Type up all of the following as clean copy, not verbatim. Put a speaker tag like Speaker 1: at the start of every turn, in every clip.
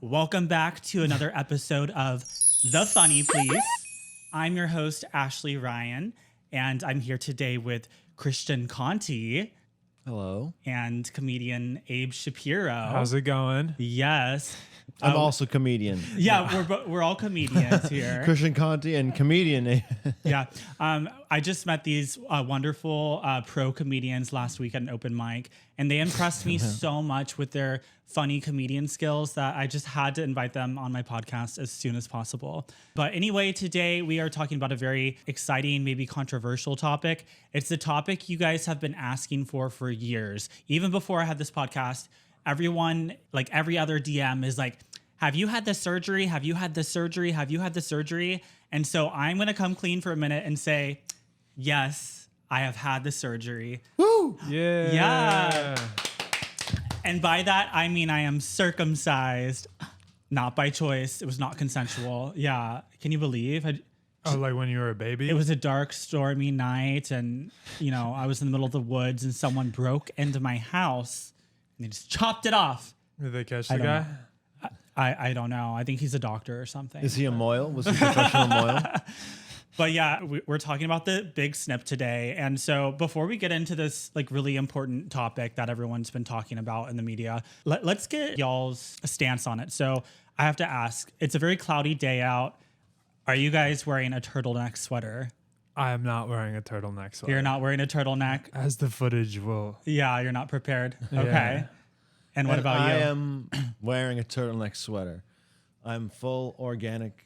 Speaker 1: Welcome back to another episode of The Funny Please. I'm your host, Ashley Ryan, and I'm here today with Christian Conti.
Speaker 2: Hello.
Speaker 1: And comedian Abe Shapiro.
Speaker 3: How's it going?
Speaker 1: Yes.
Speaker 2: I'm also comedian.
Speaker 1: Yeah, we're all comedians here.
Speaker 2: Christian Conti and comedian.
Speaker 1: Yeah. I just met these wonderful pro comedians last week at an open mic, and they impressed me so much with their funny comedian skills that I just had to invite them on my podcast as soon as possible. But anyway, today we are talking about a very exciting, maybe controversial topic. It's the topic you guys have been asking for years. Even before I had this podcast, everyone, like every other DM is like, have you had the surgery? Have you had the surgery? Have you had the surgery? And so I'm going to come clean for a minute and say, yes, I have had the surgery.
Speaker 2: Woo!
Speaker 3: Yeah.
Speaker 1: Yeah. And by that, I mean I am circumcised, not by choice. It was not consensual. Yeah. Can you believe?
Speaker 3: Like when you were a baby?
Speaker 1: It was a dark, stormy night, and, you know, I was in the middle of the woods, and someone broke into my house, and they just chopped it off.
Speaker 3: Did they catch the guy?
Speaker 1: I don't know. I think he's a doctor or something.
Speaker 2: Is he a mohel? Was he a professional mohel?
Speaker 1: But yeah, we're talking about the big snip today. And so before we get into this like really important topic that everyone's been talking about in the media, let's get y'all's stance on it. So I have to ask, it's a very cloudy day out. Are you guys wearing a turtleneck sweater?
Speaker 3: I am not wearing a turtleneck sweater.
Speaker 1: You're not wearing a turtleneck?
Speaker 3: As the footage will.
Speaker 1: Yeah, you're not prepared.
Speaker 3: Yeah.
Speaker 1: Okay. And what about you?
Speaker 2: I am wearing a turtleneck sweater. I'm full organic.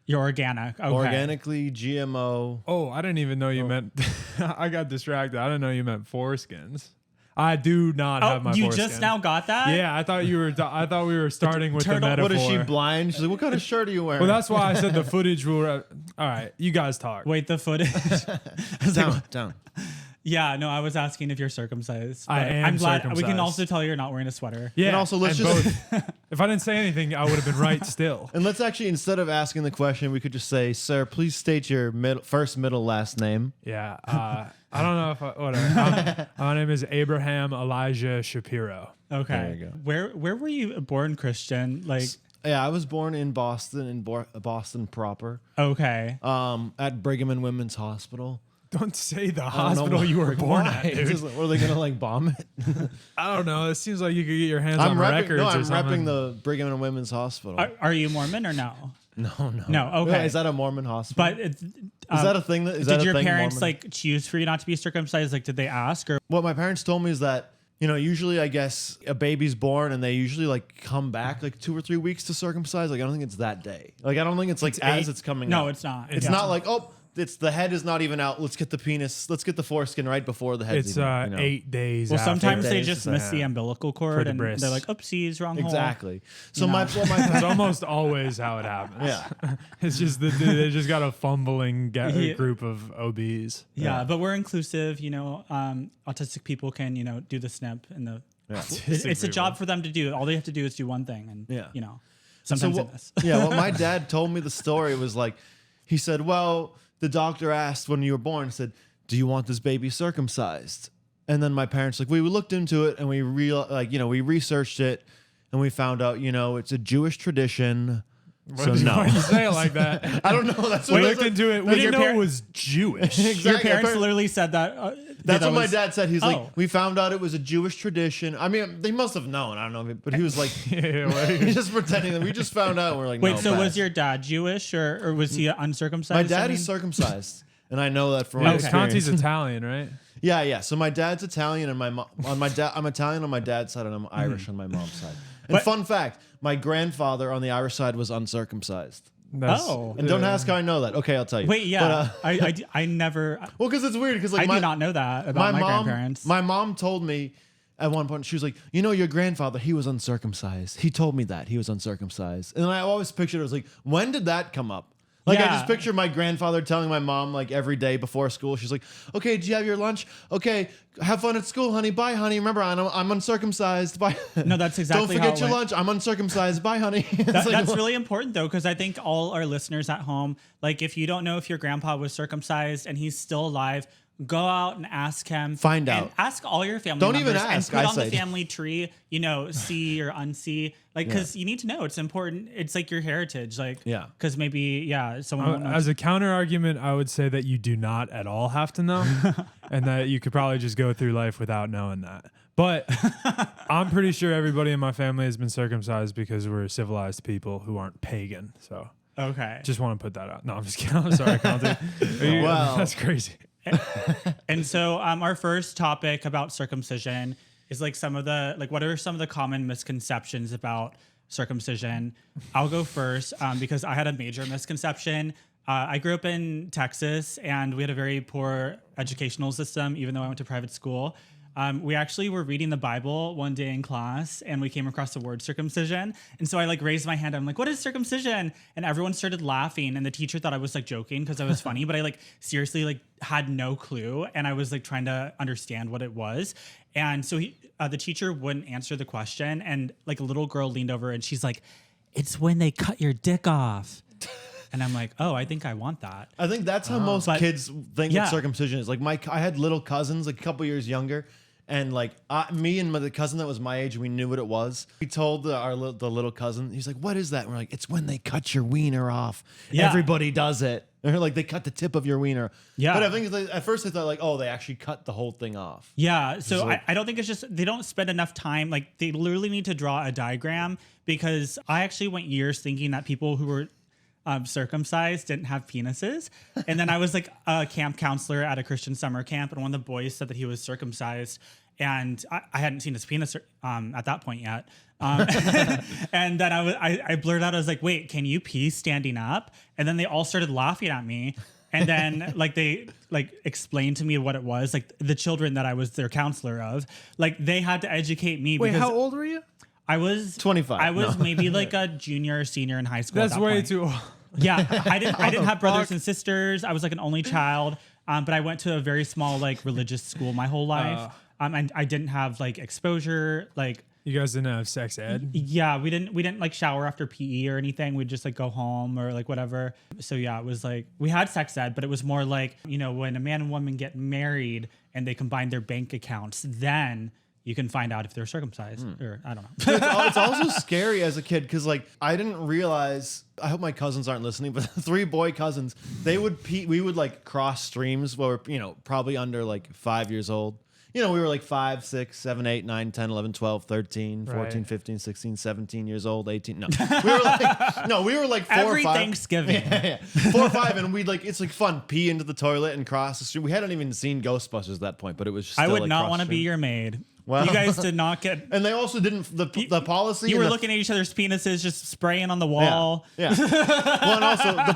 Speaker 1: You're organic. Okay.
Speaker 2: Organically GMO.
Speaker 3: Oh, I didn't even know you meant. I got distracted. I didn't know you meant foreskins. I do not have my
Speaker 1: you
Speaker 3: foreskin.
Speaker 1: just now got that?
Speaker 3: Yeah, I thought you were. I thought we were starting with the
Speaker 1: turtle-
Speaker 3: metaphor.
Speaker 2: What is she blind? She's like, what kind of shirt are you wearing?
Speaker 3: Well, that's why I said the footage will. All right, you guys talk.
Speaker 1: Wait, the footage.
Speaker 2: down.
Speaker 1: Yeah, no, I was asking if you're circumcised.
Speaker 3: I
Speaker 1: but
Speaker 3: am
Speaker 1: I'm glad we can
Speaker 3: circumcised.
Speaker 1: also tell you're not wearing a sweater.
Speaker 3: Yeah,
Speaker 2: And also, let's
Speaker 3: and
Speaker 2: just-
Speaker 3: both. If I didn't say anything, I would have been right still.
Speaker 2: And let's actually, instead of asking the question, we could just say, sir, please state your first, middle, last name.
Speaker 3: Yeah, I don't know if whatever. My name is Abraham Elijah Shapiro.
Speaker 1: Okay.
Speaker 2: There you go.
Speaker 1: Where were you born, Christian? Like,
Speaker 2: Yeah, I was born in Boston, Boston proper,
Speaker 1: okay.
Speaker 2: at Brigham and Women's Hospital.
Speaker 3: Don't say the
Speaker 2: I don't know
Speaker 3: hospital
Speaker 2: why-
Speaker 3: you were born
Speaker 2: why?
Speaker 3: at, dude.
Speaker 2: Just, what, are they gonna like bomb it?
Speaker 3: I don't know. It seems like you could get your hands on records
Speaker 2: No,
Speaker 3: or
Speaker 2: I'm
Speaker 3: something.
Speaker 2: repping the Brigham and Women's Hospital.
Speaker 1: Are you Mormon or no?
Speaker 2: No.
Speaker 1: No, okay.
Speaker 2: Yeah, is that a Mormon hospital?
Speaker 1: But it's,
Speaker 2: is that a thing?
Speaker 1: did your parents like choose for you not to be circumcised? Like, did they ask or?
Speaker 2: What my parents told me is that, you know, usually I guess a baby's born and they usually like come back like 2 or 3 weeks to circumcise. Like I don't think it's that day. Like I don't think it's like as it's coming out.
Speaker 1: No, it's not.
Speaker 2: It's not like, oh, it's the head is not even out. Let's get the penis. Let's get the foreskin right before the head's
Speaker 3: It's
Speaker 2: even, you know.
Speaker 3: 8 days.
Speaker 1: Well,
Speaker 3: after.
Speaker 1: sometimes they
Speaker 2: days,
Speaker 1: just
Speaker 2: yeah.
Speaker 1: miss the umbilical cord
Speaker 3: the
Speaker 1: and
Speaker 3: bris.
Speaker 1: they're like, oopsies, wrong hole.
Speaker 2: Exactly. So
Speaker 1: You know.
Speaker 3: It's almost always how it happens.
Speaker 2: Yeah.
Speaker 3: It's just they just got a fumbling
Speaker 1: Yeah.
Speaker 3: group of OBs.
Speaker 1: Yeah, but we're inclusive. You know, autistic people can, you know, do the snip and the.
Speaker 2: Yeah.
Speaker 1: It's a job for them to do. All they have to do is do one thing, and
Speaker 2: Yeah.
Speaker 1: you know, sometimes
Speaker 2: So
Speaker 1: they
Speaker 2: what,
Speaker 1: miss.
Speaker 2: yeah, what my dad told me the story was like, he said, well, the doctor asked when you were born, said, do you want this baby circumcised? And then my parents we looked into it and we we researched it and we found out, you know, it's a Jewish tradition. So no.
Speaker 3: Why do you say it like that?
Speaker 2: I don't know. That's
Speaker 3: We
Speaker 2: what
Speaker 3: looked into it. We
Speaker 1: your
Speaker 3: didn't know
Speaker 1: par-
Speaker 3: it was Jewish.
Speaker 1: Your parents literally said that.
Speaker 2: That's
Speaker 1: that
Speaker 2: what my
Speaker 1: was-
Speaker 2: dad said. He's
Speaker 1: Oh.
Speaker 2: like, we found out it was a Jewish tradition. I mean, they must have known. I don't know. But he was like,
Speaker 3: Yeah,
Speaker 2: he's just pretending that we just found out. And we're like,
Speaker 1: Wait,
Speaker 2: no,
Speaker 1: so
Speaker 2: bad.
Speaker 1: was your dad Jewish or was he uncircumcised?
Speaker 2: My dad
Speaker 1: I mean?
Speaker 2: is circumcised. And I know that from
Speaker 3: Yeah,
Speaker 2: my
Speaker 1: Okay.
Speaker 2: experience.
Speaker 3: Conti's Italian, right?
Speaker 2: Yeah. So my dad's Italian, and I'm Italian on my dad's side, and I'm Irish on my mom's side. And
Speaker 1: But-
Speaker 2: fun fact: my grandfather on the Irish side was uncircumcised.
Speaker 1: Oh.
Speaker 2: And don't ask how I know that. Okay, I'll tell you.
Speaker 1: Wait, yeah,
Speaker 2: But,
Speaker 1: I never.
Speaker 2: well, because it's weird. Because like
Speaker 1: I do not know that about my
Speaker 2: mom,
Speaker 1: grandparents.
Speaker 2: my mom told me at one point. She was like, you know, your grandfather, he was uncircumcised. He told me that he was uncircumcised, and I always pictured it was like, when did that come up? Like I
Speaker 1: Yeah.
Speaker 2: just picture my grandfather telling my mom like every day before school, she's like, "Okay, did you have your lunch? Okay, have fun at school, honey. Bye, honey. Remember, I'm uncircumcised. Bye."
Speaker 1: No, that's exactly
Speaker 2: Don't
Speaker 1: how
Speaker 2: forget
Speaker 1: it
Speaker 2: your
Speaker 1: went.
Speaker 2: lunch. I'm uncircumcised. Bye, honey.
Speaker 1: That's really important though, because I think all our listeners at home, like if you don't know if your grandpa was circumcised and he's still alive, go out and ask him.
Speaker 2: Find
Speaker 1: and
Speaker 2: out.
Speaker 1: Ask all your family
Speaker 2: Don't
Speaker 1: members
Speaker 2: even ask,
Speaker 1: and put
Speaker 2: I
Speaker 1: on the
Speaker 2: said.
Speaker 1: family tree, see or unsee. Like, because you need to know. It's important. It's like your heritage. Like, because maybe, someone won't know.
Speaker 3: As a counter argument, I would say that you do not at all have to know, and that you could probably just go through life without knowing that. But I'm pretty sure everybody in my family has been circumcised because we're civilized people who aren't pagan. So
Speaker 1: Okay.
Speaker 3: just want to put that out. No, I'm just kidding. I'm sorry, Conti.
Speaker 2: Wow.
Speaker 3: That's crazy.
Speaker 1: And so our first topic about circumcision is like what are some of the common misconceptions about circumcision? I'll go first because I had a major misconception. I grew up in Texas and we had a very poor educational system, even though I went to private school. We actually were reading the Bible one day in class and we came across the word circumcision. And so I like raised my hand. I'm like, what is circumcision? And everyone started laughing. And the teacher thought I was like joking because I was funny, but I like seriously like had no clue. And I was like trying to understand what it was. And so the teacher wouldn't answer the question. And like a little girl leaned over and she's like, it's when they cut your dick off. And I'm like, oh, I think I want that.
Speaker 2: I think that's how most kids think that circumcision is. Like I had little cousins, like a couple years younger, and like me and the cousin that was my age, we knew what it was. We told the little cousin, he's like, "What is that?" And we're like, "It's when they cut your wiener off.
Speaker 1: Yeah.
Speaker 2: Everybody does it." Or like they cut the tip of your wiener.
Speaker 1: Yeah.
Speaker 2: But I think at first they thought like, "Oh, they actually cut the whole thing off."
Speaker 1: Yeah. So
Speaker 2: like-
Speaker 1: I don't think it's just they don't spend enough time. Like they literally need to draw a diagram because I actually went years thinking that people who were circumcised didn't have penises. And then I was like a camp counselor at a Christian summer camp, and one of the boys said that he was circumcised, and I hadn't seen his penis at that point yet. And then I blurted out, I was like, "Wait, can you pee standing up?" And then they all started laughing at me. And then like they like explained to me what it was. Like the children that I was their counselor of, like they had to educate me.
Speaker 3: Wait,
Speaker 1: because
Speaker 3: how old were you?
Speaker 1: I was
Speaker 2: 25.
Speaker 1: I was maybe like a junior or senior in high school.
Speaker 3: That's
Speaker 1: at that
Speaker 3: way
Speaker 1: point.
Speaker 3: too old.
Speaker 1: Yeah, I didn't have brothers and sisters. I was like an only child. But I went to a very small like religious school my whole life. And I didn't have like exposure. Like
Speaker 3: You guys didn't have sex ed?
Speaker 1: yeah, we didn't like shower after PE or anything. We'd just like go home or like whatever. So yeah, it was like we had sex ed, but it was more like, when a man and woman get married and they combine their bank accounts, then you can find out if they're circumcised or I don't know.
Speaker 2: It's also scary as a kid because like I didn't realize. I hope my cousins aren't listening, but 3 boy cousins, they would pee. We would like cross streams where we're probably under like 5 years old. We were like 5, 6, 7, 8, 9, 10, 11, 12, 13, 14,
Speaker 3: Right.
Speaker 2: 15, 16, 17 years old, 18. No, we were like 4
Speaker 1: Every
Speaker 2: or 5.
Speaker 1: Thanksgiving.
Speaker 2: Yeah. 4 or 5, and we'd like it's like fun. Pee into the toilet and cross the street. We hadn't even seen Ghostbusters at that point, but it was. Just
Speaker 1: I
Speaker 2: still,
Speaker 1: would
Speaker 2: like,
Speaker 1: not
Speaker 2: cross
Speaker 1: want to be
Speaker 2: stream.
Speaker 1: your maid.
Speaker 2: Well-
Speaker 1: You guys did not get.
Speaker 2: And they also didn't the policy.
Speaker 1: You
Speaker 2: and
Speaker 1: were
Speaker 2: the-
Speaker 1: looking at each other's penises, just spraying on the wall.
Speaker 2: Yeah. Well, and also the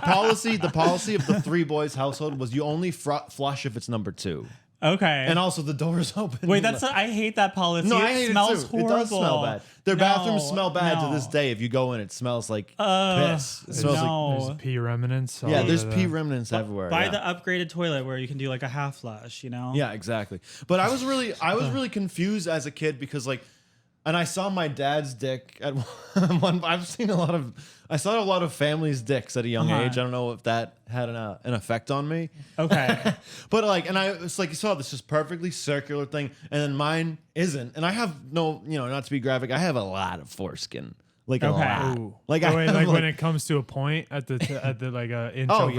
Speaker 2: policy of the 3 boys household was you only flush if it's number 2,
Speaker 1: Okay.
Speaker 2: and also the door's open.
Speaker 1: Wait, I hate that policy.
Speaker 2: no,
Speaker 1: it
Speaker 2: I hate
Speaker 1: smells
Speaker 2: it too.
Speaker 1: horrible.
Speaker 2: It does smell bad. Their bathrooms smell bad
Speaker 1: no.
Speaker 2: to this day. If you go in, it smells like piss. It smells
Speaker 1: no.
Speaker 3: There's pee remnants. all
Speaker 2: like there's
Speaker 3: over
Speaker 2: pee
Speaker 3: the-
Speaker 2: remnants everywhere.
Speaker 1: Buy
Speaker 2: yeah.
Speaker 1: the upgraded toilet where you can do like a half flush,
Speaker 2: Yeah, exactly. But I was really confused as a kid because like, and I saw my dad's dick at one. I saw a lot of families' dicks at a young age. I don't know if that had an effect on me.
Speaker 1: Okay.
Speaker 2: But like, and I was like, you saw this just perfectly circular thing, and then mine isn't. And I have no, not to be graphic, I have a lot of foreskin. Like a
Speaker 1: Okay.
Speaker 2: lot.
Speaker 3: Ooh.
Speaker 2: Like
Speaker 3: Oh,
Speaker 2: I
Speaker 3: wait,
Speaker 2: have,
Speaker 3: like when it comes to a point at the like inch over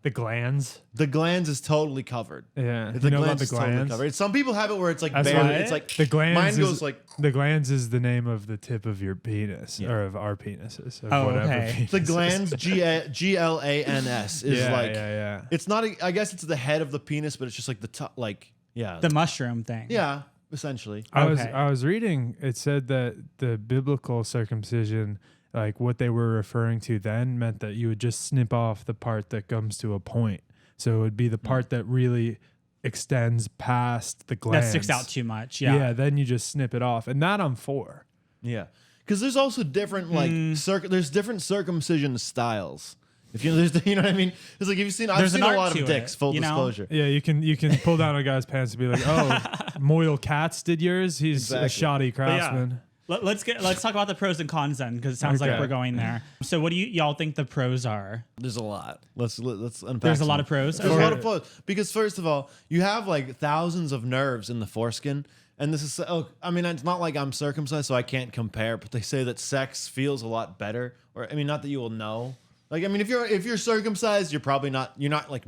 Speaker 3: the glands.
Speaker 2: the glands is totally covered.
Speaker 3: Yeah,
Speaker 2: The
Speaker 3: you know about
Speaker 2: glands
Speaker 3: the
Speaker 2: is totally
Speaker 3: glands.
Speaker 2: covered. Some people have it where it's like
Speaker 3: That's
Speaker 2: bare.
Speaker 3: what-
Speaker 2: It's like
Speaker 3: The glands.
Speaker 2: mine
Speaker 3: is,
Speaker 2: goes like
Speaker 3: the glands is the name of the tip of your penis or of our penises. Of
Speaker 1: Oh,
Speaker 3: whatever
Speaker 1: okay.
Speaker 2: the
Speaker 3: penises.
Speaker 2: glands. GLANS is
Speaker 3: Yeah,
Speaker 2: like
Speaker 3: yeah.
Speaker 2: it's not. I guess it's the head of the penis, but it's just like the top. Like
Speaker 1: The mushroom thing.
Speaker 2: yeah, essentially.
Speaker 1: Okay.
Speaker 3: I was reading. It said that the biblical circumcision, like what they were referring to then, meant that you would just snip off the part that comes to a point. So it would be the part that really extends past the glands.
Speaker 1: That sticks out too much. Yeah.
Speaker 3: Yeah, then you just snip it off, and that I'm for.
Speaker 2: Yeah, because there's also different like there's different circumcision styles. If you know what I mean? It's like I've seen
Speaker 1: There's
Speaker 2: a
Speaker 1: an art
Speaker 2: lot
Speaker 1: to
Speaker 2: of dicks.
Speaker 1: it,
Speaker 2: Full
Speaker 1: you know?
Speaker 2: disclosure.
Speaker 3: Yeah, you can pull down a guy's pants and be like, "Oh, Moyle Katz did yours. He's a
Speaker 2: Exactly.
Speaker 3: shoddy
Speaker 1: But yeah.
Speaker 3: craftsman."
Speaker 1: let's talk about the pros and cons then, because it sounds like
Speaker 3: Okay.
Speaker 1: we're going there. So what do y'all think the pros are?
Speaker 2: There's a lot. Let's unpack.
Speaker 1: There's a lot
Speaker 2: some.
Speaker 1: of pros.
Speaker 2: There's
Speaker 1: Okay.
Speaker 2: a lot of pros because first of all, you have like thousands of nerves in the foreskin, and this is. I mean, it's not like I'm circumcised, so I can't compare. But they say that sex feels a lot better, or I mean, not that you will know. Like, I mean, if you're circumcised, you're probably not. You're not like.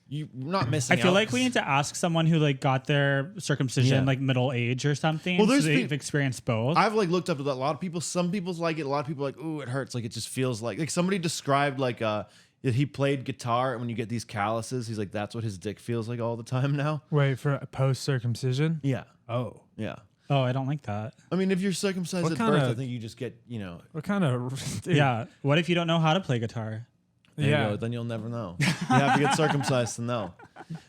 Speaker 2: You're not missing.
Speaker 1: I feel
Speaker 2: out.
Speaker 1: like we need to ask someone who like got their circumcision
Speaker 2: Yeah.
Speaker 1: like middle age or something.
Speaker 2: Well,
Speaker 1: so
Speaker 2: there's
Speaker 1: they've experienced both.
Speaker 2: I've like looked up to that. A lot of people. Some people like it. A lot of people are like, ooh, it hurts. Like it just feels like somebody described like that he played guitar, and when you get these calluses, he's like, that's what his dick feels like all the time now.
Speaker 3: Wait, for post circumcision?
Speaker 2: Yeah,
Speaker 3: Oh.
Speaker 2: yeah.
Speaker 1: Oh, I don't like that.
Speaker 2: I mean, if you're circumcised
Speaker 3: What
Speaker 2: at birth,
Speaker 3: kinda-
Speaker 2: I think you just get,
Speaker 3: What kind of
Speaker 1: Yeah. What if you don't know how to play guitar?
Speaker 2: there you
Speaker 3: Yeah.
Speaker 2: go, then you'll never know. You have to get circumcised to know.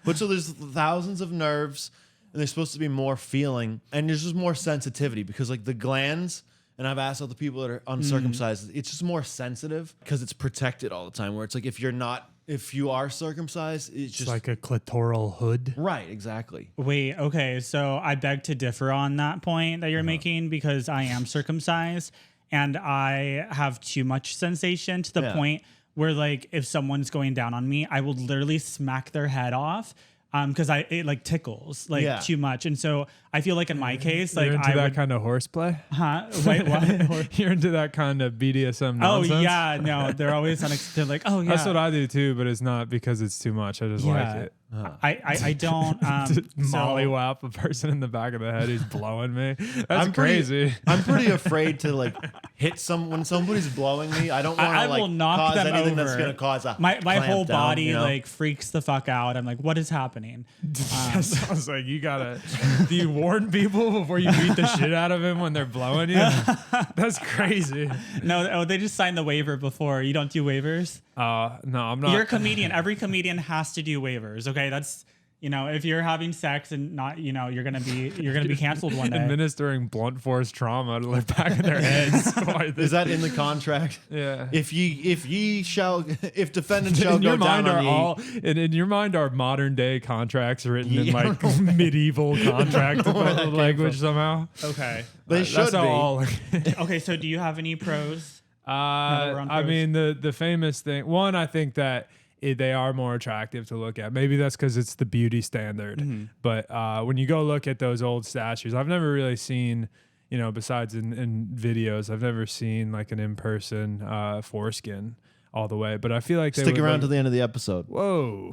Speaker 2: But so there's thousands of nerves, and they're supposed to be more feeling, and there's just more sensitivity because like the glands, and I've asked other people that are uncircumcised, it's just more sensitive because it's protected all the time. Where it's like if you are circumcised, it's just
Speaker 3: like a clitoral hood?
Speaker 2: right, exactly.
Speaker 1: Wait, okay. So I beg to differ on that point that you're making because I am circumcised and I have too much sensation to the
Speaker 2: Yeah.
Speaker 1: point where like if someone's going down on me, I will literally smack their head off because it like tickles like
Speaker 2: Yeah.
Speaker 1: too much. And so I feel like in my case, like
Speaker 3: You're into
Speaker 1: I
Speaker 3: that
Speaker 1: would,
Speaker 3: kind of horseplay?
Speaker 1: huh? Wait, what?
Speaker 3: You're into that kind of BDSM
Speaker 1: Oh
Speaker 3: nonsense?
Speaker 1: yeah, no, they're always they're like, oh yeah.
Speaker 3: That's what I do too, but it's not because it's too much. I just like it.
Speaker 1: I don't
Speaker 3: Mollywop a person in the back of the head who's blowing me. That's crazy.
Speaker 2: I'm pretty afraid to like hit when somebody's blowing me. I don't want
Speaker 1: I
Speaker 2: to like
Speaker 1: will knock
Speaker 2: cause
Speaker 1: them
Speaker 2: anything
Speaker 1: over.
Speaker 2: that's gonna cause a
Speaker 1: my
Speaker 2: clamp
Speaker 1: whole
Speaker 2: down,
Speaker 1: body
Speaker 2: you know?
Speaker 1: like freaks the fuck out. I'm like, what is happening?
Speaker 3: That sounds like you gotta. Do you warn people before you beat the shit out of him when they're blowing you? That's crazy.
Speaker 1: No, they just signed the waiver before. You don't do waivers.
Speaker 3: No, I'm not.
Speaker 1: You're a comedian. Every comedian has to do waivers. Okay, that's if you're having sex and not, you're gonna be canceled one day.
Speaker 3: administering blunt force trauma to the back of their heads.
Speaker 2: Is that in the contract?
Speaker 3: Yeah.
Speaker 2: If defendant shall
Speaker 3: In
Speaker 2: go
Speaker 3: your
Speaker 2: down
Speaker 3: mind
Speaker 2: on
Speaker 3: are
Speaker 2: ye,
Speaker 3: all in your mind are modern day contracts written in like medieval contract language somehow.
Speaker 1: Okay.
Speaker 2: they should
Speaker 3: That's
Speaker 2: be.
Speaker 3: how all.
Speaker 1: Okay. So do you have any pros? we're on
Speaker 3: I
Speaker 1: pros.
Speaker 3: mean the famous thing. One, I think that they are more attractive to look at. Maybe that's because it's the beauty standard. But when you go look at those old statues, I've never really seen, besides in videos, I've never seen like an in-person foreskin all the way. But I feel like they
Speaker 2: Stick
Speaker 3: would
Speaker 2: around
Speaker 3: look-
Speaker 2: to the end of the episode.
Speaker 3: Whoa.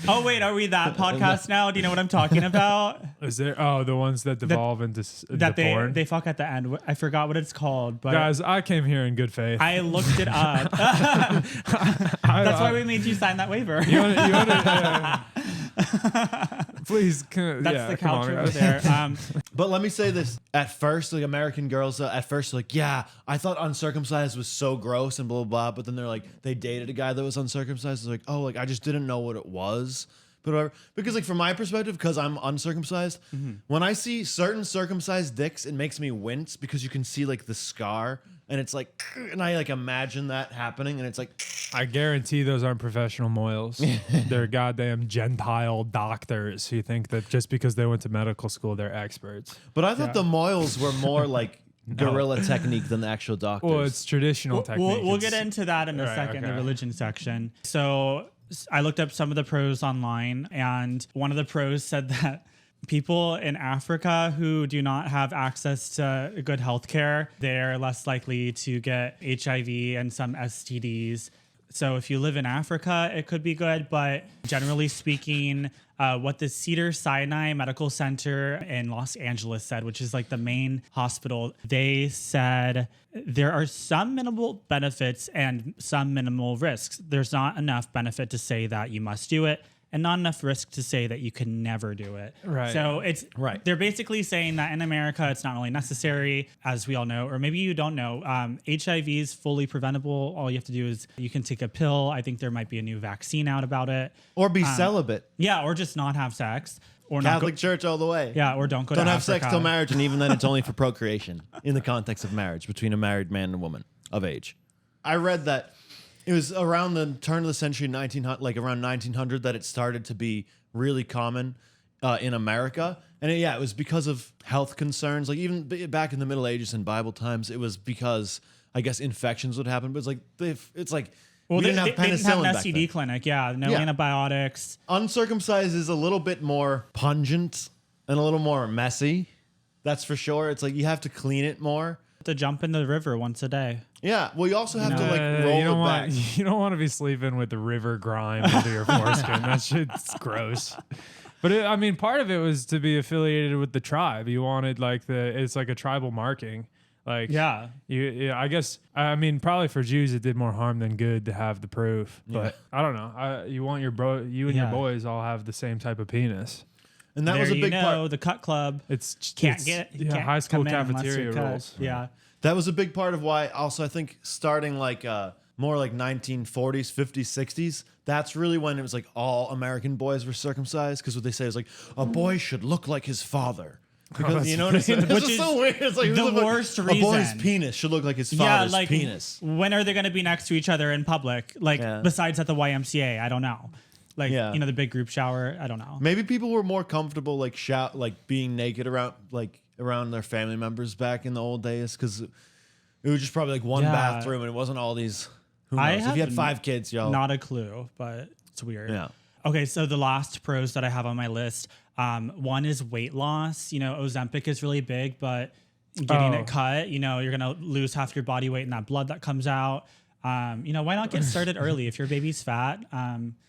Speaker 1: Oh wait, are we that podcast now? Do you know what I'm talking about?
Speaker 3: Is there? Oh, the ones that devolve into
Speaker 1: That
Speaker 3: porn.
Speaker 1: they fuck at the end. I forgot what it's called, but
Speaker 3: Guys, I came here in good faith.
Speaker 1: I looked it up. That's why we made you sign that waiver.
Speaker 3: You wanna, please.
Speaker 1: That's the couch over there.
Speaker 2: But let me say this: at first, like American girls, at first, like, yeah, I thought uncircumcised was so gross and blah blah blah. But then they're like, they dated a guy that was uncircumcised. It's like, oh, like I just didn't know what it was. But whatever. Because like from my perspective, because I'm uncircumcised, when I see certain circumcised dicks, it makes me wince because you can see like the scar, and it's like, and I like imagine that happening, and it's like,
Speaker 3: I guarantee those aren't professional moils. They're goddamn Gentile doctors who think that just because they went to medical school, they're experts.
Speaker 2: but I thought the moils were more like guerrilla technique than the actual doctors.
Speaker 3: Well, it's traditional technique.
Speaker 1: We'll
Speaker 3: It's-
Speaker 1: get into that in a
Speaker 3: Right,
Speaker 1: second, the
Speaker 3: okay.
Speaker 1: religion section. So I looked up some of the pros online, and one of the pros said that people in Africa who do not have access to good health care, they're less likely to get HIV and some STDs. So if you live in Africa, it could be good. But generally speaking, what the Cedars-Sinai Medical Center in Los Angeles said, which is like the main hospital, they said there are some minimal benefits and some minimal risks. There's not enough benefit to say that you must do it, and not enough risk to say that you can never do it.
Speaker 3: Right.
Speaker 1: So it's
Speaker 2: Right.
Speaker 1: They're basically saying that in America, it's not really necessary, as we all know, or maybe you don't know. HIV is fully preventable. All you have to do is you can take a pill. I think there might be a new vaccine out about it.
Speaker 2: or be celibate.
Speaker 1: Yeah, or just not have sex, or
Speaker 2: Catholic
Speaker 1: not go,
Speaker 2: Church all the way.
Speaker 1: yeah, or don't go
Speaker 2: Don't
Speaker 1: to
Speaker 2: have
Speaker 1: Africa.
Speaker 2: sex till marriage, and even then, it's only for procreation in the context of marriage between a married man and a woman of age. I read that it was around the turn of the century, 1900, like around 1900, that it started to be really common in America. And it was because of health concerns. Like even back in the Middle Ages and Bible times, it was because I guess infections would happen. But it's like we didn't have penicillin
Speaker 1: they didn't have an
Speaker 2: back
Speaker 1: STD
Speaker 2: then.
Speaker 1: clinic. Yeah, no antibiotics.
Speaker 2: Uncircumcised is a little bit more pungent and a little more messy. That's for sure. It's like you have to clean it more.
Speaker 1: To jump in the river once a day.
Speaker 2: Yeah. Well, you also have to like roll it back.
Speaker 3: You don't want to be sleeping with the river grime under your foreskin. That shit's gross. But I mean, part of it was to be affiliated with the tribe. You wanted like it's like a tribal marking. Like, I guess, I mean, probably for Jews, it did more harm than good to have the proof. But I don't know. You want you and your boys all have the same type of penis.
Speaker 2: And that was a big part.
Speaker 1: The cut club.
Speaker 3: Can't high school
Speaker 1: come in unless
Speaker 3: cafeteria
Speaker 1: you're cut.
Speaker 3: rules.
Speaker 1: Yeah.
Speaker 2: That was a big part of why also I think starting like more like 1940s, 50s, 60s, that's really when it was like all American boys were circumcised. Because what they say is like, a boy should look like his father. Because you know what I'm saying?
Speaker 1: Which is
Speaker 2: so weird. It's like
Speaker 1: the worst reason.
Speaker 2: A boy's penis should look like his father's penis.
Speaker 1: When are they going to be next to each other in public? Like besides at the YMCA, I don't know. Like the big group shower, I don't know.
Speaker 2: Maybe people were more comfortable like being naked around their family members back in the old days because it was just probably like one bathroom and it wasn't all these. Who knows? If you had 5 kids, y'all.
Speaker 1: Not a clue, but it's weird.
Speaker 2: Yeah.
Speaker 1: Okay, so the last pros that I have on my list, one is weight loss. Ozempic is really big, but getting it cut, you're gonna lose half your body weight in that blood that comes out. Why not get started early if your baby's fat?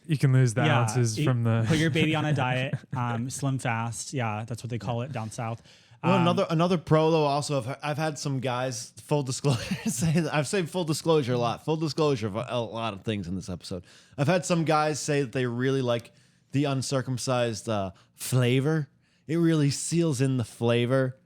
Speaker 3: You can lose the ounces from the.
Speaker 1: Put your baby on a diet, slim fast. Yeah, that's what they call it down south.
Speaker 2: Well, another pro though. Also, I've had some guys. Full disclosure, I've said full disclosure a lot. Full disclosure of a lot of things in this episode. I've had some guys say that they really like the uncircumcised flavor. It really seals in the flavor.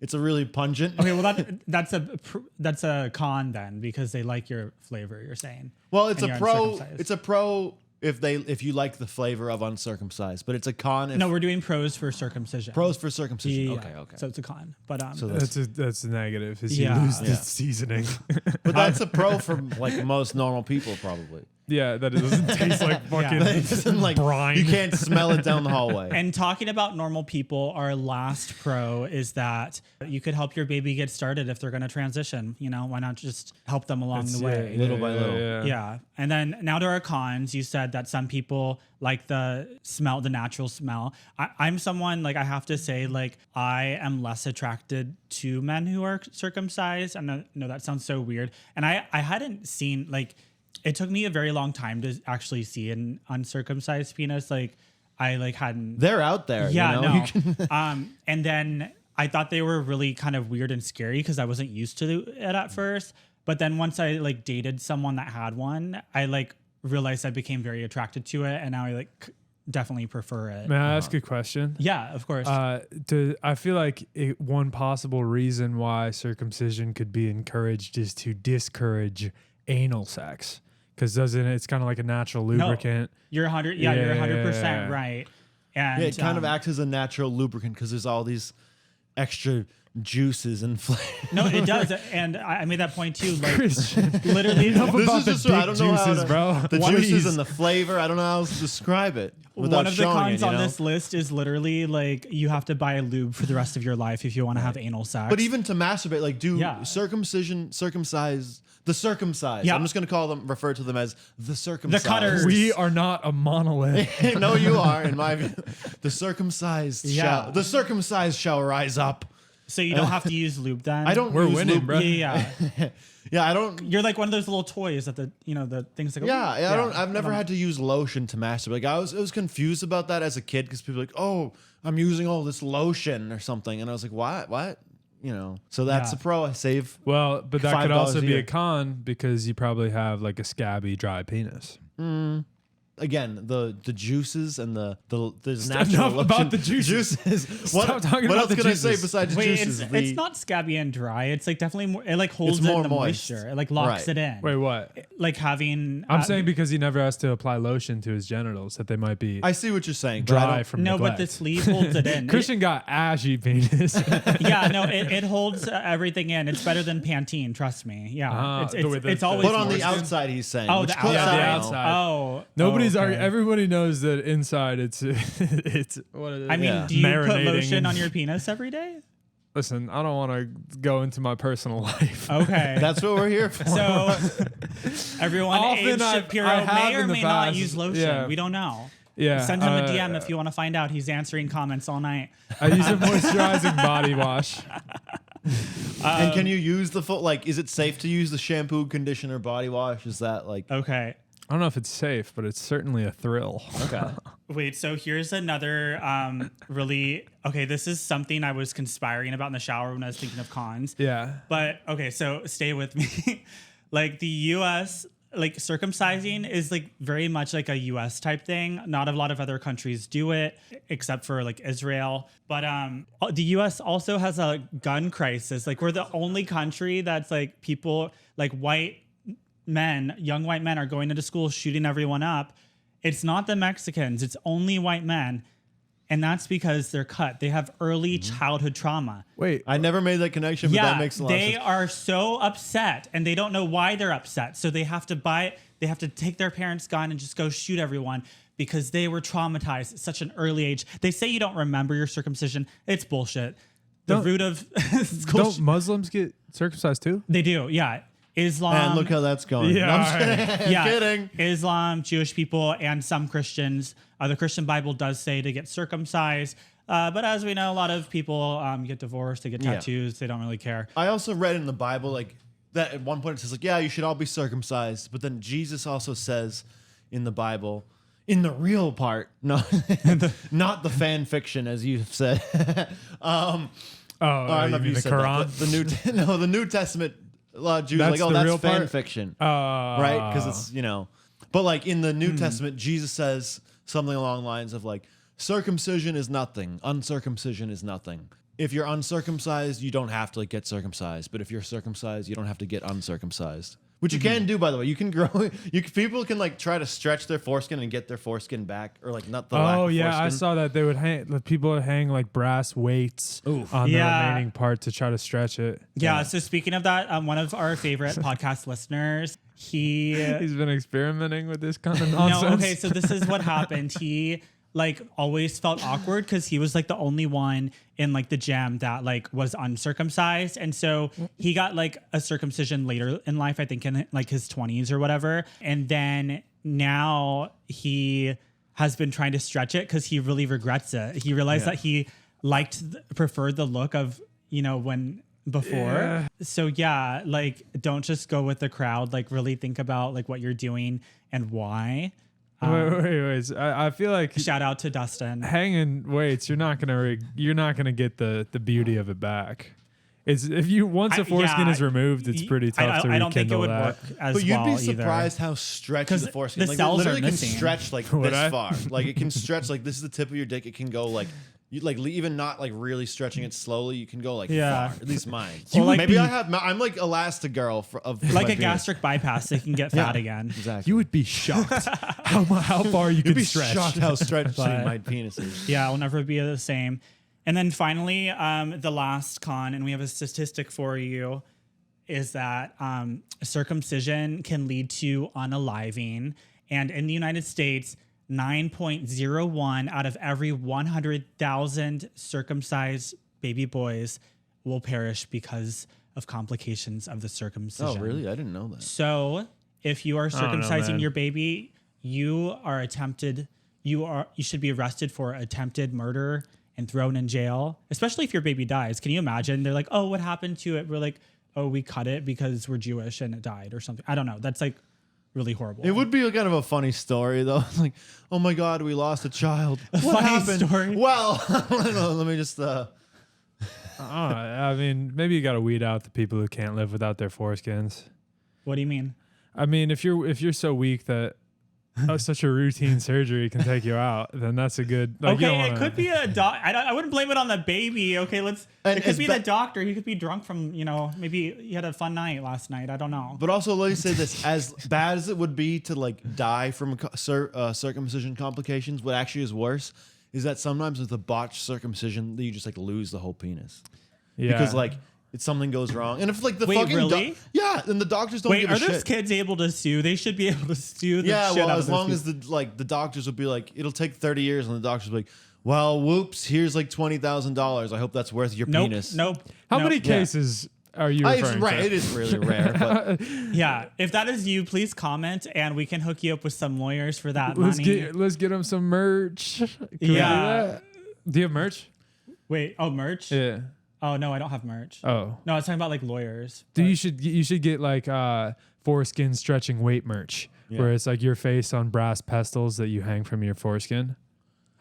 Speaker 2: It's a really pungent.
Speaker 1: Okay, well that's a con then because they like your flavor. You're saying.
Speaker 2: Well, it's a pro. It's a pro if you like the flavor of uncircumcised, but it's a con.
Speaker 1: No, we're doing pros for circumcision.
Speaker 2: Pros for circumcision.
Speaker 1: Yeah. Okay. So it's a con, but
Speaker 2: so
Speaker 3: that's a negative. Is you lose the seasoning.
Speaker 2: But that's a pro for like most normal people, probably.
Speaker 3: Yeah, that it doesn't taste like fucking
Speaker 2: it doesn't like
Speaker 3: brine.
Speaker 2: You can't smell it down the hallway.
Speaker 1: And talking about normal people, our last pro is that you could help your baby get started if they're going to transition. Why not just help them along the way?
Speaker 2: Little by little.
Speaker 1: Yeah. And then now to our cons, you said that some people like the natural smell. I'm someone, like, I have to say, like, I am less attracted to men who are circumcised. I know that sounds so weird. And I hadn't seen, like, it took me a very long time to actually see an uncircumcised penis. Like, I hadn't.
Speaker 2: They're out there.
Speaker 1: Yeah, no. And then I thought they were really kind of weird and scary because I wasn't used to it at first. But then once I dated someone that had one, I realized I became very attracted to it, and now I definitely prefer it.
Speaker 3: May I ask a question?
Speaker 1: Yeah, of course.
Speaker 3: I feel like one possible reason why circumcision could be encouraged is to discourage anal sex. Because it's kind of like a natural lubricant.
Speaker 1: No, you're 100. Yeah, you're 100% right. And
Speaker 2: it kind of acts as a natural lubricant because there's all these extra juices and flavor.
Speaker 1: No, it does, and I made that point too. Like, literally,
Speaker 3: about the dick juices, bro.
Speaker 2: The juices and the flavor. I don't know how else to describe it.
Speaker 1: One of the cons on this list is literally you have to buy a lube for the rest of your life if you want to have anal sex.
Speaker 2: But even to masturbate, circumcised. The circumcised.
Speaker 1: Yeah.
Speaker 2: I'm just going to refer to them as the circumcised.
Speaker 1: The cutters.
Speaker 3: We are not a monolith.
Speaker 2: No, you are, in my view. The circumcised shall rise up.
Speaker 1: So you don't have to use lube then?
Speaker 3: We're winning,
Speaker 2: lube,
Speaker 3: bro.
Speaker 1: Yeah.
Speaker 2: Yeah, I don't.
Speaker 1: You're like one of those little toys that the things that go.
Speaker 2: Yeah, I've never had to use lotion to masturbate. I was confused about that as a kid because people were like, oh, I'm using all this lotion or something, and I was like, what? So that's a pro. I save.
Speaker 3: Well, but that could also be
Speaker 2: a
Speaker 3: a con because you probably have like a scabby, dry penis.
Speaker 2: Again, the juices and there's natural
Speaker 3: enough about the juices.
Speaker 2: What else can I say besides juices?
Speaker 1: It's not scabby and dry. It's definitely more. It holds in the moisture. It locks it in.
Speaker 3: Wait, what?
Speaker 1: like having.
Speaker 3: I'm saying because he never has to apply lotion to his genitals, that they might be
Speaker 2: I see what you're saying. But I
Speaker 3: dry
Speaker 2: don't-
Speaker 3: from
Speaker 1: no,
Speaker 3: neglect.
Speaker 1: but the sleeve holds it in.
Speaker 3: Christian got ashy penis.
Speaker 1: Yeah, no, it holds everything in. It's better than Pantene, trust me. Yeah, it's always.
Speaker 2: But on the
Speaker 1: worse.
Speaker 2: outside, he's saying.
Speaker 1: Oh,
Speaker 2: which
Speaker 1: the
Speaker 2: clips
Speaker 1: outside.
Speaker 2: out
Speaker 3: the
Speaker 2: now.
Speaker 3: outside.
Speaker 1: Oh,
Speaker 3: Nobody's
Speaker 1: okay.
Speaker 3: arguing. Everybody knows that inside it's it's what is it?
Speaker 1: I mean,
Speaker 2: Yeah.
Speaker 1: do you put
Speaker 3: Marinating
Speaker 1: lotion
Speaker 3: in-
Speaker 1: on your penis every day?
Speaker 3: Listen, I don't want to go into my personal life.
Speaker 1: Okay.
Speaker 2: That's what we're here for.
Speaker 1: So everyone,
Speaker 3: Often
Speaker 1: Abe
Speaker 3: I
Speaker 1: Shapiro
Speaker 3: have
Speaker 1: may or
Speaker 3: in the
Speaker 1: may not
Speaker 3: past.
Speaker 1: use lotion.
Speaker 3: Yeah.
Speaker 1: We don't know.
Speaker 3: Yeah,
Speaker 1: Send him a DM if you want to find out. He's answering comments all night.
Speaker 3: I use a moisturizing body wash.
Speaker 2: And can you use the full? Like, is it safe to use the shampoo, conditioner, body wash? Is that like?
Speaker 1: Okay.
Speaker 3: I don't know if it's safe, but it's certainly a thrill.
Speaker 2: Okay.
Speaker 1: Wait, so here's another really okay. This is something I was conspiring about in the shower when I was thinking of cons.
Speaker 3: Yeah.
Speaker 1: But okay, so stay with me. Like the US, like circumcising is like very much like a US type thing. Not a lot of other countries do it except for like Israel. But the US also has a gun crisis. Like we're the only country that's like people like young white men are going into school shooting everyone up. It's not the Mexicans, it's only white men. And that's because they're cut. They have early childhood trauma.
Speaker 3: Wait.
Speaker 2: I never made that connection, but
Speaker 1: Yeah,
Speaker 2: that makes a lot of
Speaker 1: they
Speaker 2: sense.
Speaker 1: are so upset and they don't know why they're upset. So they have to take their parents' gun and just go shoot everyone because they were traumatized at such an early age. They say you don't remember your circumcision. It's bullshit. The
Speaker 3: Don't-
Speaker 1: root of
Speaker 3: Don't Muslims get circumcised too?
Speaker 1: they do, yeah. Islam.
Speaker 2: And look how that's going.
Speaker 3: Yeah,
Speaker 2: No, I'm just kidding.
Speaker 1: yeah,
Speaker 2: Kidding.
Speaker 1: Islam, Jewish people, and some Christians. The Christian Bible does say to get circumcised. But as we know, a lot of people get divorced, they get
Speaker 2: Yeah.
Speaker 1: tattoos, they don't really care.
Speaker 2: I also read in the Bible like that at one point it says like, yeah, you should all be circumcised. But then Jesus also says in the Bible, in the real part, no, not the fan fiction as you've said.
Speaker 3: Oh,
Speaker 2: I don't know
Speaker 3: you
Speaker 2: if
Speaker 3: mean
Speaker 2: you
Speaker 3: the
Speaker 2: said
Speaker 3: Quran?
Speaker 2: that, but the New Testament. A lot of Jews are
Speaker 3: That's
Speaker 2: like, oh,
Speaker 3: the
Speaker 2: that's
Speaker 3: real
Speaker 2: fan
Speaker 3: part?
Speaker 2: fiction, right? Because it's but like in the New Testament, Jesus says something along the lines of like, circumcision is nothing, uncircumcision is nothing. If you're uncircumcised, you don't have to like get circumcised, but if you're circumcised, you don't have to get uncircumcised. Which you can do, by the way. You can grow. People can like try to stretch their foreskin and get their foreskin back, or like not the. lack
Speaker 3: Oh
Speaker 2: of
Speaker 3: yeah, I
Speaker 2: foreskin.
Speaker 3: saw that they would hang. The people would hang like brass weights on
Speaker 1: Yeah.
Speaker 3: the remaining part to try to stretch it.
Speaker 1: Yeah, so speaking of that, one of our favorite podcast listeners, he
Speaker 3: He's been experimenting with this kind of nonsense.
Speaker 1: no, okay, so this is what happened. He like always felt awkward because he was like the only one in like the gym that like was uncircumcised, and so he got like a circumcision later in life, I think in like his 20s or whatever, and then now he has been trying to stretch it because he really regrets it. He realized that he preferred the look of when before.
Speaker 3: Yeah.
Speaker 1: So yeah, like don't just go with the crowd. Like really think about like what you're doing and why.
Speaker 3: Wait. I feel like
Speaker 1: Shout out to Dustin.
Speaker 3: hanging weights, you're not gonna get the beauty of it back. It's if you once a foreskin is removed, it's pretty tough to rekindle
Speaker 1: I don't think it would
Speaker 3: that.
Speaker 1: work as
Speaker 2: But you'd
Speaker 1: well
Speaker 2: be
Speaker 1: either.
Speaker 2: surprised how stretchy
Speaker 1: 'Cause
Speaker 2: the foreskin.
Speaker 1: the
Speaker 2: Like, it
Speaker 1: cells are
Speaker 2: literally can
Speaker 1: missing.
Speaker 2: stretch like
Speaker 3: Would
Speaker 2: this
Speaker 3: I?
Speaker 2: far. Like it can stretch like this is the tip of your dick. It can go like you like even not like really stretching it slowly. You can go like
Speaker 1: Yeah.
Speaker 2: far. At least mine.
Speaker 1: Well, like
Speaker 2: Maybe
Speaker 1: the-
Speaker 2: I'm like Elastigirl of
Speaker 1: Like
Speaker 2: my
Speaker 1: a
Speaker 2: penis.
Speaker 1: gastric bypass, they can get fat again.
Speaker 2: Exactly.
Speaker 3: You would be shocked how far you
Speaker 2: You'd
Speaker 3: can
Speaker 2: be
Speaker 3: stretch.
Speaker 2: shocked how stretchy
Speaker 1: But-
Speaker 2: my penis is.
Speaker 1: Yeah, it'll never be the same. And then finally, the last con, and we have a statistic for you, is that circumcision can lead to unaliving. And in the United States, 9.01 out of every 100,000 circumcised baby boys will perish because of complications of the circumcision.
Speaker 2: Oh, really? I didn't know that.
Speaker 1: So if you are
Speaker 3: don't know,
Speaker 1: circumcising
Speaker 3: man.
Speaker 1: your baby, you should be arrested for attempted murder and thrown in jail, especially if your baby dies. Can you imagine? They're like, oh, what happened to it? We're like, oh, we cut it because we're Jewish and it died or something. I don't know. That's like really horrible.
Speaker 2: It would be kind of a funny story though. Like, oh my God, we lost a child. What
Speaker 1: funny
Speaker 2: happened?
Speaker 1: story.
Speaker 2: Well, let me just.
Speaker 3: I mean, maybe you got to weed out the people who can't live without their foreskins.
Speaker 1: What do you mean?
Speaker 3: I mean, if you're so weak that such a routine surgery can take you out, then that's a good. Like, you don't
Speaker 1: Okay, it
Speaker 3: wanna-
Speaker 1: could be a doc. I wouldn't blame it on the baby. Okay,
Speaker 2: And
Speaker 1: it could
Speaker 2: it's
Speaker 1: be the doctor. He could be drunk from, maybe he had a fun night last night. I don't know.
Speaker 2: But also, let me say this: as bad as it would be to like die from circumcision complications, what actually is worse is that sometimes with a botched circumcision, you just like lose the whole penis
Speaker 3: Yeah.
Speaker 2: because like if something goes wrong, and if like the
Speaker 1: Wait,
Speaker 2: fucking
Speaker 1: really?
Speaker 2: yeah, then the doctors don't
Speaker 1: Wait,
Speaker 2: give
Speaker 1: are
Speaker 2: a
Speaker 1: those
Speaker 2: shit.
Speaker 1: kids able to sue? They should be able to sue the
Speaker 2: Yeah,
Speaker 1: shit
Speaker 2: well,
Speaker 1: out
Speaker 2: as
Speaker 1: of those
Speaker 2: long as the doctors will be like, it'll take 30 years, and the doctors will be like, well, whoops, here's like $20,000. I hope that's worth your
Speaker 1: Nope,
Speaker 2: penis.
Speaker 1: nope.
Speaker 3: How
Speaker 1: nope.
Speaker 3: many cases are you
Speaker 2: It's
Speaker 3: referring
Speaker 2: right,
Speaker 3: to?
Speaker 2: it is really rare, but
Speaker 1: Yeah, if that is you, please comment and we can hook you up with some lawyers for that money.
Speaker 3: Let's get them some merch. Can we do
Speaker 1: Yeah.
Speaker 3: that? Do you have merch?
Speaker 1: Wait, merch?
Speaker 3: Yeah.
Speaker 1: Oh no, I don't have merch.
Speaker 3: Oh.
Speaker 1: No, I was talking about like lawyers.
Speaker 3: Dude, you should get like foreskin stretching weight merch, where it's like your face on brass pestles that you hang from your foreskin.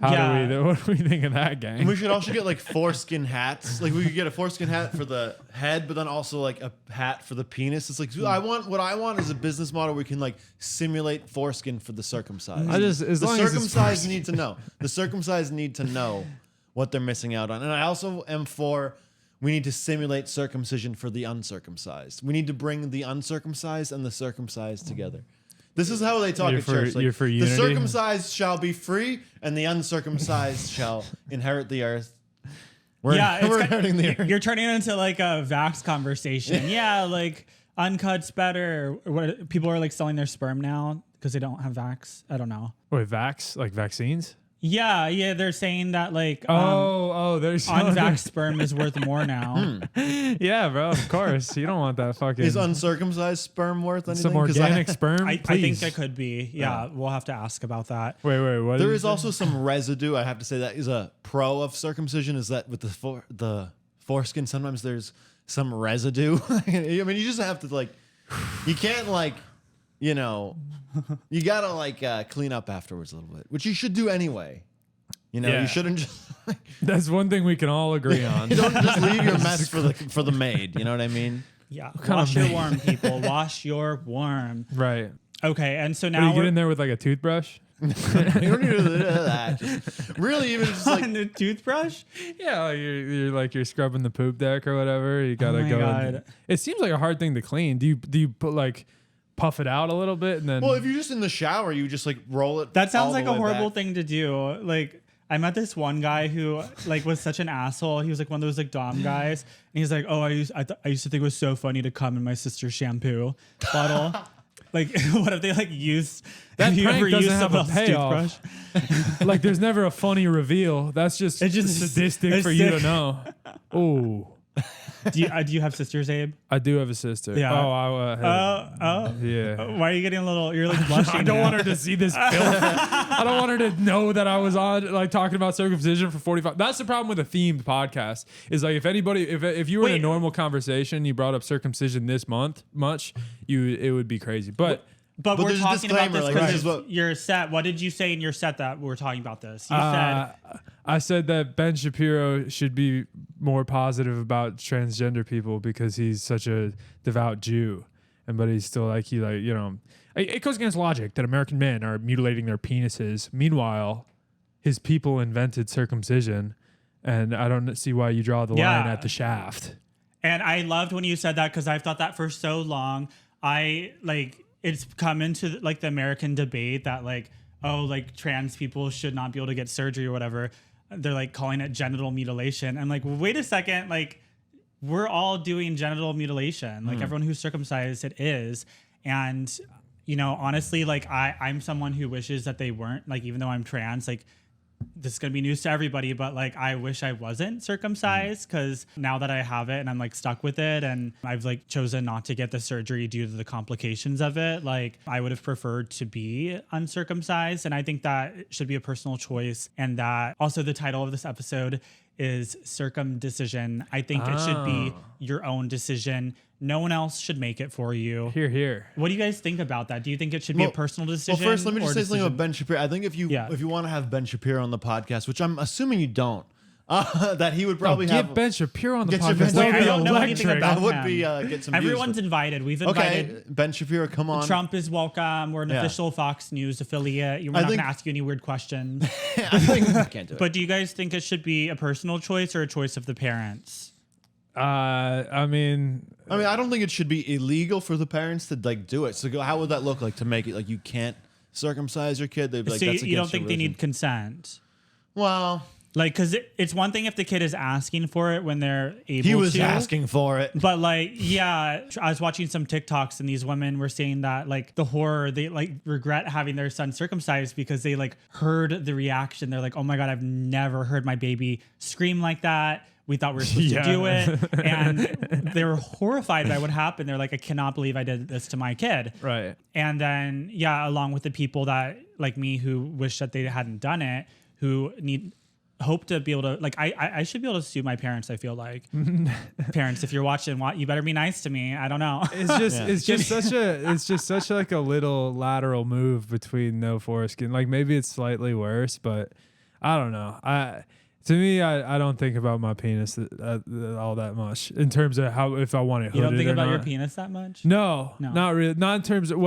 Speaker 3: What do we think of that, gang?
Speaker 2: we should also get like foreskin hats. Like we could get a foreskin hat for the head, but then also like a hat for the penis. It's like what I want is a business model where we can like simulate foreskin for the circumcised.
Speaker 3: as
Speaker 2: the
Speaker 3: long as it's
Speaker 2: circumcised need to know. The circumcised need to know what they're missing out on. And I also am for we need to simulate circumcision for the uncircumcised. We need to bring the uncircumcised and the circumcised together. This is how they talk
Speaker 3: You're
Speaker 2: at
Speaker 3: for-
Speaker 2: church. Like,
Speaker 3: you're for
Speaker 2: the
Speaker 3: unity?
Speaker 2: circumcised shall be free, and the uncircumcised shall inherit the earth. We're inheriting the earth.
Speaker 1: You're turning it into like a vax conversation. Yeah, like Uncut's better. What people are like selling their sperm now because they don't have vax. I don't know.
Speaker 3: Wait, vax? Like vaccines?
Speaker 1: Yeah, they're saying that like
Speaker 3: there's
Speaker 1: unvaxxed sperm is worth more now.
Speaker 3: Yeah, bro, of course. You don't want that fucking
Speaker 2: Is uncircumcised sperm worth anything?
Speaker 3: some
Speaker 2: 'Cause
Speaker 3: organic sperm.
Speaker 1: I think
Speaker 3: Please.
Speaker 1: it could be. Yeah, we'll have to ask about that.
Speaker 3: Wait, what?
Speaker 2: there
Speaker 3: did
Speaker 2: is
Speaker 3: you say?
Speaker 2: also some residue. I have to say that is a pro of circumcision. Is that with the foreskin? Sometimes there's some residue. I mean, you just have to like. You can't like. You gotta like clean up afterwards a little bit, which you should do anyway.
Speaker 3: Yeah.
Speaker 2: You shouldn't just
Speaker 3: That's one thing we can all agree on.
Speaker 2: you don't just leave your mess for the maid. You know what I mean?
Speaker 1: Yeah,
Speaker 3: kind
Speaker 1: wash
Speaker 3: of
Speaker 1: your
Speaker 3: maid?
Speaker 1: worm, people. Wash your worm.
Speaker 3: Right.
Speaker 1: Okay, and so
Speaker 3: Or
Speaker 1: now
Speaker 3: you get
Speaker 1: we're
Speaker 3: in there with like a toothbrush.
Speaker 2: You don't need to do that. Just, really, even just like
Speaker 1: on the toothbrush.
Speaker 3: Yeah, like you're scrubbing the poop deck or whatever. You gotta
Speaker 1: my
Speaker 3: go.
Speaker 1: God.
Speaker 3: It seems like a hard thing to clean. Do you put like puff it out a little bit and then?
Speaker 2: well, if you're just in the shower, you just like roll it.
Speaker 1: That sounds
Speaker 2: all
Speaker 1: like
Speaker 2: the
Speaker 1: a
Speaker 2: way
Speaker 1: horrible
Speaker 2: back.
Speaker 1: thing to do. Like I met this one guy who like was such an asshole. He was like one of those like dom guys, and he's like, "Oh, I used to think it was so funny to come in my sister's shampoo bottle." Like, what if they like use?
Speaker 3: That
Speaker 1: have you
Speaker 3: prank
Speaker 1: ever
Speaker 3: doesn't
Speaker 1: used
Speaker 3: have
Speaker 1: someone
Speaker 3: a
Speaker 1: else's
Speaker 3: payoff.
Speaker 1: toothbrush?
Speaker 3: like there's never a funny reveal. That's just
Speaker 1: It's just
Speaker 3: sadistic
Speaker 1: it's
Speaker 3: for you to
Speaker 1: sick.
Speaker 3: know. Ooh,
Speaker 1: Do you have sisters, Abe?
Speaker 3: I do have a sister.
Speaker 1: Yeah.
Speaker 3: Oh, yeah.
Speaker 1: Why are you getting a little? You're like blushing.
Speaker 3: I don't
Speaker 1: now.
Speaker 3: want her to see this film. I don't want her to know that I was on like talking about circumcision for 45. That's the problem with a themed podcast. Is like if you were in a
Speaker 1: Wait.
Speaker 3: normal conversation, you brought up circumcision this month much, it would be crazy. But
Speaker 1: But we're
Speaker 2: there's a
Speaker 1: talking about
Speaker 2: disclaimer,
Speaker 1: this
Speaker 2: like,
Speaker 1: because
Speaker 2: this is what-
Speaker 1: your set. What did you say in your set that we're talking about this? You said
Speaker 3: I said that Ben Shapiro should be more positive about transgender people because he's such a devout Jew, but he's still like it goes against logic that American men are mutilating their penises. Meanwhile, his people invented circumcision, and I don't see why you draw the line
Speaker 1: Yeah.
Speaker 3: at the shaft.
Speaker 1: And I loved when you said that because I've thought that for so long. It's come into like the American debate that like, oh, like trans people should not be able to get surgery or whatever. They're like calling it genital mutilation. I'm like, well, wait a second. Like we're all doing genital mutilation. Like everyone who's circumcised, it is. And, honestly, like I'm someone who wishes that they weren't, like, even though I'm trans, like this is going to be news to everybody, but like I wish I wasn't circumcised because now that I have it and I'm like stuck with it and I've like chosen not to get the surgery due to the complications of it, like I would have preferred to be uncircumcised. And I think that it should be a personal choice. And that also the title of this episode is Circumdecision. I think it should be your own decision. No one else should make it for you.
Speaker 3: Here.
Speaker 1: What do you guys think about that? Do you think it should be a personal decision?
Speaker 2: Well, first, let me
Speaker 1: or
Speaker 2: just say something
Speaker 1: decision-
Speaker 2: about Ben Shapiro. I think if you want to have Ben Shapiro on the podcast, which I'm assuming you don't, that he would probably
Speaker 3: Get
Speaker 2: have.
Speaker 3: Ben Shapiro on the
Speaker 2: Get your
Speaker 3: podcast.
Speaker 2: Ben-
Speaker 3: That would
Speaker 1: I
Speaker 3: be
Speaker 1: don't know anything
Speaker 3: electric.
Speaker 1: about
Speaker 2: That would
Speaker 1: him.
Speaker 2: be get some.
Speaker 1: Everyone's
Speaker 2: views,
Speaker 1: invited. We've
Speaker 2: but- okay,
Speaker 1: invited.
Speaker 2: Ben Shapiro, come on.
Speaker 1: Trump is welcome. We're an
Speaker 2: Yeah.
Speaker 1: official Fox News affiliate. We're not going to ask you any weird questions.
Speaker 2: I think I can't do it.
Speaker 1: But do you guys think it should be a personal choice or a choice of the parents?
Speaker 3: I mean,
Speaker 2: I don't think it should be illegal for the parents to like do it. So how would that look like to make it like you can't circumcise your kid? They'd be like,
Speaker 1: So
Speaker 2: that's
Speaker 1: you don't
Speaker 2: against your
Speaker 1: think they
Speaker 2: religion.
Speaker 1: need consent?
Speaker 2: Well,
Speaker 1: Like, because it's one thing if the kid is asking for it when they're able to.
Speaker 2: he was asking for it.
Speaker 1: But like, yeah, I was watching some TikToks and these women were saying that like the horror, they like regret having their son circumcised because they like heard the reaction. They're like, oh my God, I've never heard my baby scream like that. We thought we were supposed to do it. And they were horrified by what happened. They're like, I cannot believe I did this to my kid.
Speaker 3: right.
Speaker 1: And then, yeah, along with the people that like me who wish that they hadn't done it, who hope to be able to like I should be able to sue my parents. I feel like parents, if you're watching, you better be nice to me. I don't know.
Speaker 3: It's just such like a little lateral move between no foreskin. Like maybe it's slightly worse, but I don't know. To me, I don't think about my penis all that much in terms of how if I want it hooded
Speaker 1: You don't think
Speaker 3: or
Speaker 1: about
Speaker 3: not.
Speaker 1: your penis that much?
Speaker 3: No,
Speaker 1: No.
Speaker 3: not really. Not in terms of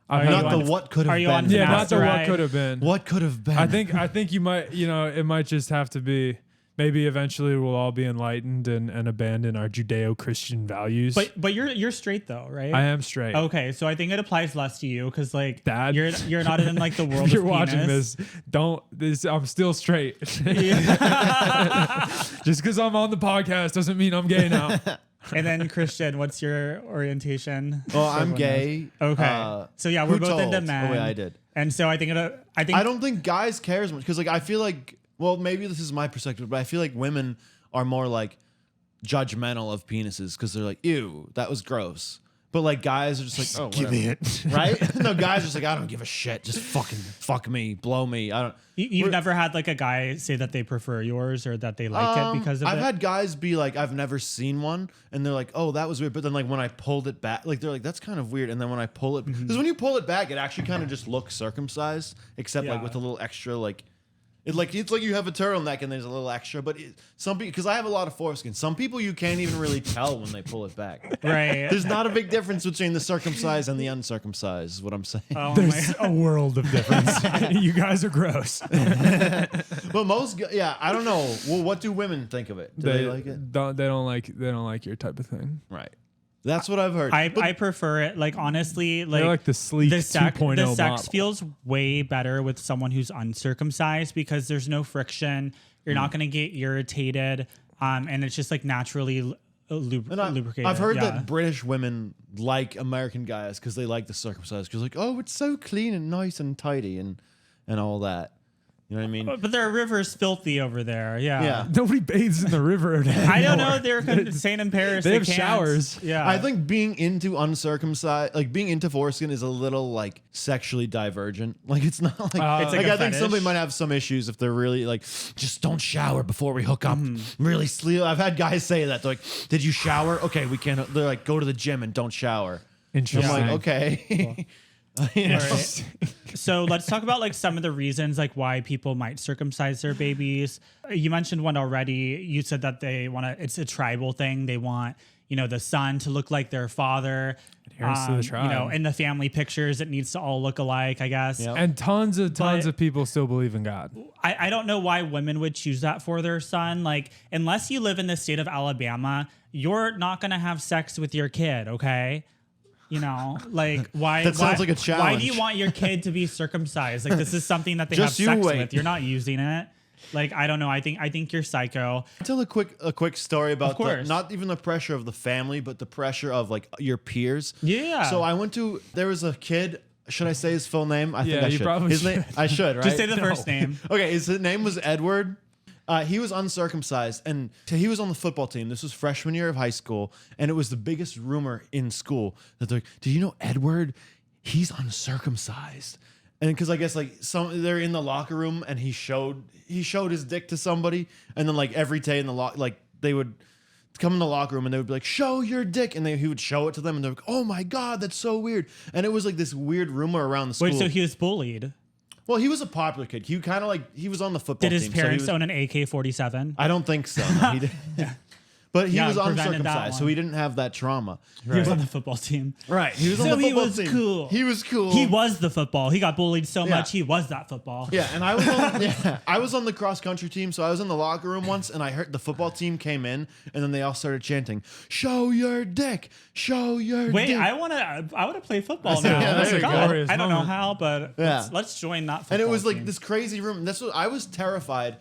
Speaker 3: I've
Speaker 1: Are
Speaker 3: had
Speaker 1: you
Speaker 2: Not
Speaker 1: on-
Speaker 2: the what could have
Speaker 1: are you
Speaker 2: been.
Speaker 1: on
Speaker 3: yeah, not the what
Speaker 1: Finasteride?
Speaker 3: could have been.
Speaker 2: What could have been?
Speaker 3: I think you might, it might just have to be. Maybe eventually we'll all be enlightened and abandon our Judeo-Christian values.
Speaker 1: But you're straight though, right?
Speaker 3: I am straight.
Speaker 1: Okay, so I think it applies less to you because like
Speaker 3: Dad.
Speaker 1: you're not in like the world.
Speaker 3: If you're
Speaker 1: of
Speaker 3: watching
Speaker 1: penis.
Speaker 3: this, I'm still straight. Just because I'm on the podcast doesn't mean I'm gay now.
Speaker 1: And then Christian, what's your orientation?
Speaker 2: Well,
Speaker 1: So
Speaker 2: I'm
Speaker 1: everyone
Speaker 2: gay.
Speaker 1: knows. Okay, so yeah, we're
Speaker 2: who
Speaker 1: both into
Speaker 2: told?
Speaker 1: men.
Speaker 2: Oh, wait, I did.
Speaker 1: And so I think I
Speaker 2: don't think guys care as much because like I feel like maybe this is my perspective, but I feel like women are more like judgmental of penises because they're like, ew, that was gross. But like guys are just like, oh,
Speaker 3: give
Speaker 2: whatever.
Speaker 3: it.
Speaker 2: Right? No, guys are just like, I don't give a shit. Just fucking fuck me, blow me. I don't.
Speaker 1: You've never had like a guy say that they prefer yours or that they like it because of
Speaker 2: I've
Speaker 1: it?
Speaker 2: had guys be like, I've never seen one, and they're like, oh, that was weird. But then like when I pulled it back, like they're like, that's kind of weird. And then when I pull it, because when you pull it back, it actually kind of just looks circumcised, except like
Speaker 1: Yeah.
Speaker 2: with a little extra like. It's like you have a turtleneck and there's a little extra, but some people, because I have a lot of foreskin, some people you can't even really tell when they pull it back.
Speaker 1: Right.
Speaker 2: There's not a big difference between the circumcised and the uncircumcised, is what I'm saying.
Speaker 1: Oh
Speaker 3: There's
Speaker 1: my.
Speaker 3: a world of difference. You guys are gross.
Speaker 2: But I don't know. Well, what do women think of it? Do they like it?
Speaker 3: They don't like your type of thing.
Speaker 2: Right. That's what I've heard.
Speaker 1: I prefer it. Like honestly,
Speaker 3: They're like the sleek
Speaker 1: the sex
Speaker 3: 2.0
Speaker 1: the sex
Speaker 3: model.
Speaker 1: feels way better with someone who's uncircumcised because there's no friction. You're not going to get irritated, and it's just like naturally lubricated.
Speaker 2: I've heard
Speaker 1: Yeah.
Speaker 2: that British women like American guys because they like the circumcised because like, oh, it's so clean and nice and tidy and all that. You know what I mean?
Speaker 1: But their river's filthy over there. Yeah.
Speaker 2: Yeah.
Speaker 3: Nobody bathes in the river.
Speaker 1: I don't know. They're saying in Paris
Speaker 3: They have
Speaker 1: can't.
Speaker 3: showers.
Speaker 1: Yeah.
Speaker 2: I think being into uncircumcised, like being into foreskin, is a little like sexually divergent. Like it's not like
Speaker 1: It's like
Speaker 2: like
Speaker 1: a
Speaker 2: I think
Speaker 1: fetish.
Speaker 2: somebody might have some issues if they're really like, just don't shower before we hook up. Really sleep. I've had guys say that. They're like, did you shower? Okay, we can't. They're like, go to the gym and don't shower.
Speaker 3: Interesting.
Speaker 2: I'm like, okay. You know?
Speaker 1: All right. So let's talk about like some of the reasons like why people might circumcise their babies. You mentioned one already. You said that they want to, it's a tribal thing. They want, the son to look like their father.
Speaker 3: Adherence to the tribe.
Speaker 1: In the family pictures, it needs to all look alike, I guess.
Speaker 2: Yep.
Speaker 3: And tons
Speaker 1: But-
Speaker 3: of people still believe in God.
Speaker 1: I don't know why women would choose that for their son. Like, unless you live in the state of Alabama, you're not going to have sex with your kid, okay? Like why?
Speaker 2: That sounds
Speaker 1: why-
Speaker 2: like a
Speaker 1: Why do
Speaker 2: challenge.
Speaker 1: you want your kid to be circumcised? Like this is something that they
Speaker 2: Just
Speaker 1: have
Speaker 2: you
Speaker 1: sex
Speaker 2: wait.
Speaker 1: with. You're not using it. Like I don't know. I think you're psycho.
Speaker 2: Tell a quick story about
Speaker 1: Of course.
Speaker 2: not even the pressure of the family, but the pressure of like your peers.
Speaker 1: Yeah.
Speaker 2: So there was a kid. Should I say his full name? I think
Speaker 3: Yeah,
Speaker 2: I
Speaker 3: you
Speaker 2: should.
Speaker 3: probably
Speaker 2: His name.
Speaker 3: should.
Speaker 2: I should, right?
Speaker 1: Just say the first name.
Speaker 2: Okay, his name was Edward. He was uncircumcised, and he was on the football team. This was freshman year of high school, and it was the biggest rumor in school that they're like, "Did you know Edward? He's uncircumcised." And because I guess like they're in the locker room, and he showed his dick to somebody, and then like every day in the they would come in the locker room and they would be like, "Show your dick," and he would show it to them, and they're like, "Oh my god, that's so weird." And it was like this weird rumor around the school.
Speaker 1: Wait, so he was bullied?
Speaker 2: Well, he was a popular kid. He kind of like he was on the football
Speaker 1: Did
Speaker 2: team.
Speaker 1: his parents own an AK-47?
Speaker 2: I don't think so. No, he did. But he was
Speaker 1: prevented that
Speaker 2: uncircumcised, so
Speaker 1: one.
Speaker 2: he didn't have that trauma.
Speaker 1: He was on the football team.
Speaker 2: Right. He was on
Speaker 1: So
Speaker 2: the
Speaker 1: he
Speaker 2: football
Speaker 1: was
Speaker 2: team.
Speaker 1: cool.
Speaker 2: He was cool.
Speaker 1: He was the football. He got bullied so
Speaker 2: Yeah.
Speaker 1: much. He was that football.
Speaker 2: Yeah, and I was on I was on the cross country team, so I was in the locker room once, and I heard the football team came in, and then they all started chanting, "Show your dick, show your
Speaker 1: Wait,
Speaker 2: dick."
Speaker 1: I want to play football now.
Speaker 2: Yeah,
Speaker 1: Let's
Speaker 2: there you
Speaker 1: go.
Speaker 2: go.
Speaker 3: Glorious
Speaker 1: I don't know
Speaker 3: moment.
Speaker 1: how, but
Speaker 2: Yeah.
Speaker 1: let's join that football
Speaker 2: And it was like
Speaker 1: team.
Speaker 2: this crazy room. And that's what I was terrified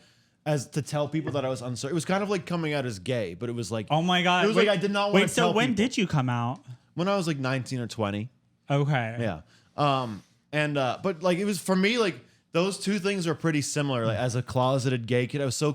Speaker 2: as to tell people that I was uncircumcised. It was kind of like coming out as gay, but it was like
Speaker 1: Oh my god!
Speaker 2: It was like I did not want
Speaker 1: Wait,
Speaker 2: to
Speaker 1: so
Speaker 2: tell
Speaker 1: when
Speaker 2: people.
Speaker 1: did you come out?
Speaker 2: when I was like 19 or 20.
Speaker 1: Okay.
Speaker 2: Yeah. But like it was for me, like those two things are pretty similar. Like as a closeted gay kid, I was so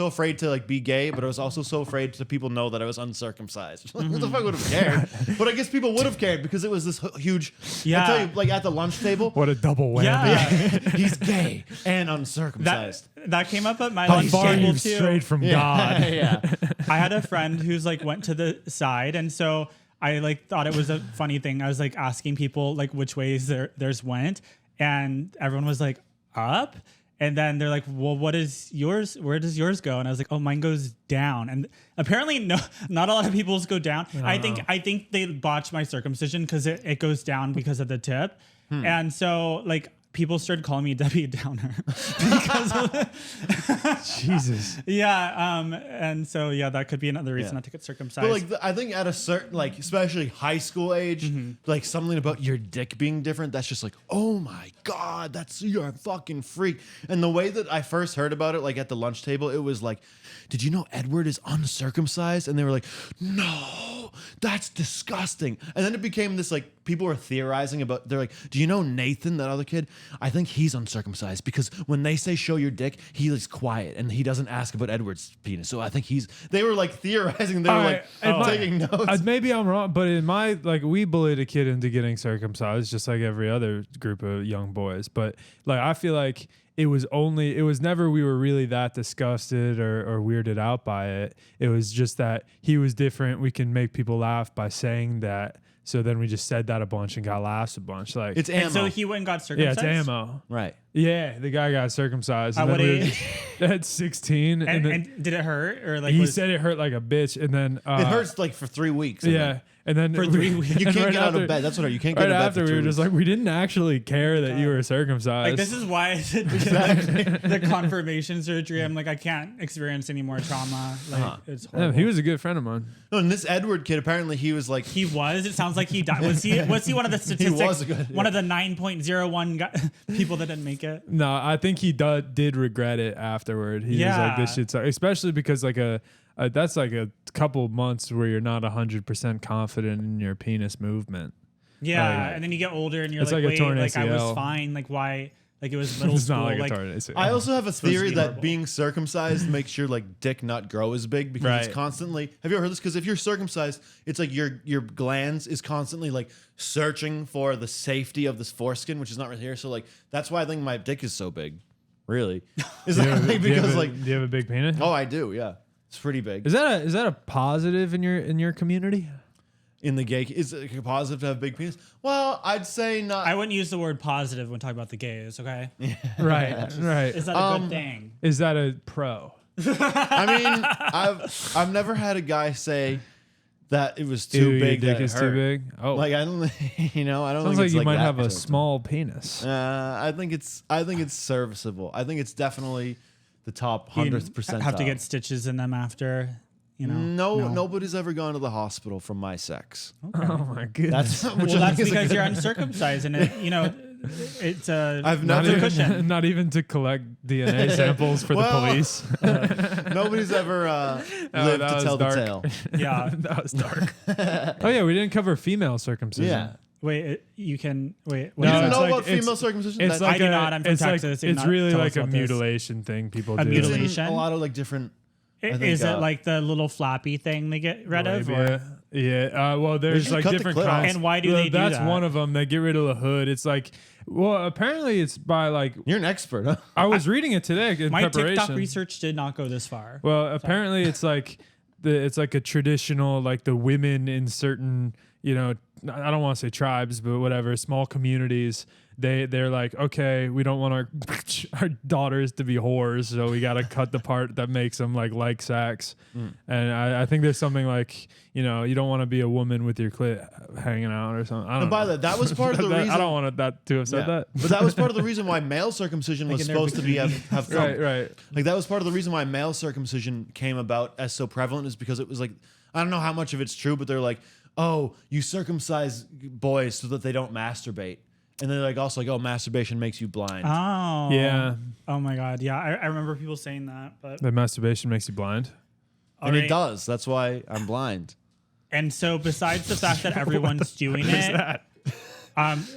Speaker 2: afraid to like be gay, but I was also so afraid to people know that I was uncircumcised. Like, who the fuck would have cared? But I guess people would have cared because it was this huge.
Speaker 1: Yeah.
Speaker 2: I tell you, like at the lunch table,
Speaker 3: What a double whammy.
Speaker 1: Yeah.
Speaker 2: he's gay and uncircumcised.
Speaker 1: That came up at my
Speaker 3: How
Speaker 1: lunch
Speaker 3: far
Speaker 1: table
Speaker 3: you've
Speaker 1: too.
Speaker 3: strayed from God.
Speaker 2: yeah.
Speaker 1: I had a friend who's like went to the side, and so I like thought it was a funny thing. I was like asking people like which ways theirs went, and everyone was like up. And then they're like, "Well, what is yours? Where does yours go?" And I was like, "Oh, mine goes down." And apparently, no, not a lot of people's go down. I think they botched my circumcision because it goes down because of the tip, and so like people started calling me Debbie Downer because of it.
Speaker 3: Jesus.
Speaker 1: Yeah, and so yeah, that could be another reason
Speaker 2: Yeah.
Speaker 1: not to get circumcised.
Speaker 2: But like, I think at a certain, like, especially high school age, like something about your dick being different, that's just like, oh my God, you're a fucking freak. And the way that I first heard about it, like at the lunch table, it was like, did you know Edward is uncircumcised? And they were like, no, that's disgusting. And then it became this, like, people were theorizing about, they're like, do you know Nathan, that other kid? I think he's uncircumcised because when they say show your dick, he is quiet and he doesn't ask about Edward's penis. So I think they were like theorizing. They were like taking notes.
Speaker 3: Maybe I'm wrong, but in my, like, we bullied a kid into getting circumcised just like every other group of young boys. But like, I feel like it was never we were really that disgusted or weirded out by it. It was just that he was different. We can make people laugh by saying that. So then we just said that a bunch and got laughs a bunch. Like,
Speaker 2: It's ammo.
Speaker 1: and so he went and got
Speaker 3: yeah,
Speaker 1: circumcised.
Speaker 3: it's ammo.
Speaker 2: right.
Speaker 3: Yeah, the guy got circumcised.
Speaker 1: At
Speaker 3: And
Speaker 1: what
Speaker 3: then we were
Speaker 1: age?
Speaker 3: at 16. And, then
Speaker 1: And did it hurt or like
Speaker 3: he said it hurt like a bitch. And then
Speaker 2: It hurts like for 3 weeks.
Speaker 3: Yeah. And then
Speaker 1: For 3 weeks.
Speaker 2: You can't
Speaker 3: right
Speaker 2: get out
Speaker 3: after-
Speaker 2: of bed. That's what you can't get
Speaker 3: Right
Speaker 2: out of
Speaker 3: after
Speaker 2: bed for
Speaker 3: we
Speaker 2: 2
Speaker 3: were just
Speaker 2: weeks.
Speaker 3: like, we didn't actually care that you were circumcised.
Speaker 1: Like this is why I did the confirmation surgery. I'm like I can't experience any more trauma. Like it's
Speaker 3: Yeah,
Speaker 1: horrible.
Speaker 3: he was a good friend of mine.
Speaker 2: No, and this Edward kid, apparently he was like,
Speaker 1: He was. It sounds like he died. Was he one of the statistics?
Speaker 2: was a good-
Speaker 1: one of the 9.01 people that didn't make it.
Speaker 3: No, I think he did regret it afterward. He was like,
Speaker 1: Yeah.
Speaker 3: this shit sucks. Especially because like that's like a couple months where you're not 100% confident in your penis movement.
Speaker 1: Yeah,
Speaker 3: Like,
Speaker 1: and then you get older and you're
Speaker 3: it's
Speaker 1: like,
Speaker 3: like a
Speaker 1: wait,
Speaker 3: torn
Speaker 1: like I was
Speaker 3: ACL.
Speaker 1: fine. Like why? Like it was middle
Speaker 3: It's
Speaker 1: school.
Speaker 3: not like a
Speaker 1: like
Speaker 3: torn ACL.
Speaker 2: I also have a
Speaker 1: supposed to
Speaker 2: theory
Speaker 1: be
Speaker 2: that
Speaker 1: horrible.
Speaker 2: being circumcised makes your like dick not grow as big because it's
Speaker 3: Right.
Speaker 2: constantly. Have you ever heard this? Because if you're circumcised, it's like your glands is constantly like searching for the safety of this foreskin, which is not right here. So like that's why I think my dick is so big. Really, is
Speaker 3: Do you
Speaker 2: that
Speaker 3: have-
Speaker 2: like,
Speaker 3: do you have
Speaker 2: because
Speaker 3: a-
Speaker 2: like
Speaker 3: do you have a big penis?
Speaker 2: oh I do it's pretty big.
Speaker 3: Is that a positive in your community?
Speaker 2: In the gay, is it positive to have big penis? Well, I'd say not.
Speaker 1: I wouldn't use the word positive when talking about the gays. Okay,
Speaker 3: Right, right.
Speaker 1: is that a good thing?
Speaker 3: Is that a pro?
Speaker 2: I mean, I've never had a guy say that it was too
Speaker 3: Ew,
Speaker 2: big.
Speaker 3: your
Speaker 2: that
Speaker 3: dick
Speaker 2: it
Speaker 3: is
Speaker 2: hurt.
Speaker 3: too big. Oh,
Speaker 2: Like I don't, you know, I don't.
Speaker 3: sounds
Speaker 2: think
Speaker 3: like
Speaker 2: it's
Speaker 3: you
Speaker 2: like
Speaker 3: might
Speaker 2: that
Speaker 3: have a
Speaker 2: towards him.
Speaker 3: small penis.
Speaker 2: I think it's serviceable. I think it's definitely the top
Speaker 1: You
Speaker 2: 100th percentile.
Speaker 1: have to get stitches in them after. You know,
Speaker 2: No, nobody's ever gone to the hospital from my sex.
Speaker 3: Oh my goodness.
Speaker 2: That's which
Speaker 1: Well,
Speaker 2: I
Speaker 1: that's
Speaker 2: think is a
Speaker 1: because
Speaker 2: good-
Speaker 1: you're uncircumcised, and it's a.
Speaker 2: I've
Speaker 3: not
Speaker 2: never-
Speaker 1: a cushion.
Speaker 3: even, not even to collect DNA samples for
Speaker 2: Well,
Speaker 3: the police.
Speaker 2: Nobody's ever lived
Speaker 3: that
Speaker 2: to
Speaker 3: was
Speaker 2: tell
Speaker 3: dark.
Speaker 2: the tale.
Speaker 1: Yeah.
Speaker 3: That was dark. Oh yeah, we didn't cover female circumcision.
Speaker 2: Yeah.
Speaker 1: Wait, you can wait.
Speaker 2: You
Speaker 3: No,
Speaker 2: don't
Speaker 3: it's
Speaker 2: know
Speaker 3: like-
Speaker 2: about
Speaker 3: it's-
Speaker 2: female circumcision?
Speaker 3: It's
Speaker 2: That-
Speaker 3: like
Speaker 1: I do not. I'm from
Speaker 3: it's
Speaker 1: Texas. You
Speaker 3: Like, it's
Speaker 1: not
Speaker 3: really
Speaker 1: tell
Speaker 3: like
Speaker 1: us
Speaker 3: a
Speaker 1: about this.
Speaker 3: mutilation thing people
Speaker 1: A
Speaker 3: do.
Speaker 2: it's in
Speaker 1: mutilation?
Speaker 2: a lot of like different. I think,
Speaker 1: Is it like the little flappy thing they get rid of? Or?
Speaker 3: Yeah. Well, there's
Speaker 2: just
Speaker 3: like
Speaker 2: cut the
Speaker 3: different
Speaker 2: clit off.
Speaker 3: kinds.
Speaker 1: And why do
Speaker 3: Well,
Speaker 1: they do
Speaker 3: That's
Speaker 1: that?
Speaker 3: one of them. They get rid of the hood. It's like, well, apparently it's by like.
Speaker 2: You're an expert, huh?
Speaker 3: I was reading it today in
Speaker 1: My
Speaker 3: preparation.
Speaker 1: TikTok research did not go this far.
Speaker 3: Well, apparently it's like it's like a traditional, like the women in certain you know, I don't want to say tribes, but whatever, small communities, they're like, okay, we don't want our daughters to be whores, so we got to cut the part that makes them like sex. And I think there's something like, you know, you don't want to be a woman with your clit hanging out or something. I don't
Speaker 2: And by
Speaker 3: know.
Speaker 2: that was part of the reason.
Speaker 3: I don't want that to have said that.
Speaker 2: But that was part of the reason why male circumcision was supposed to be have
Speaker 3: Right.
Speaker 2: Like that was part of the reason why male circumcision came about as so prevalent, is because it was like, I don't know how much of it's true, but they're like, oh, you circumcise boys so that they don't masturbate. And then they're like also like, oh, masturbation makes you blind.
Speaker 1: Oh.
Speaker 3: Yeah.
Speaker 1: Oh my God. Yeah. I remember people saying that, but.
Speaker 3: That masturbation makes you blind.
Speaker 2: And it does. That's why I'm blind.
Speaker 1: And so besides the fact that everyone's doing it,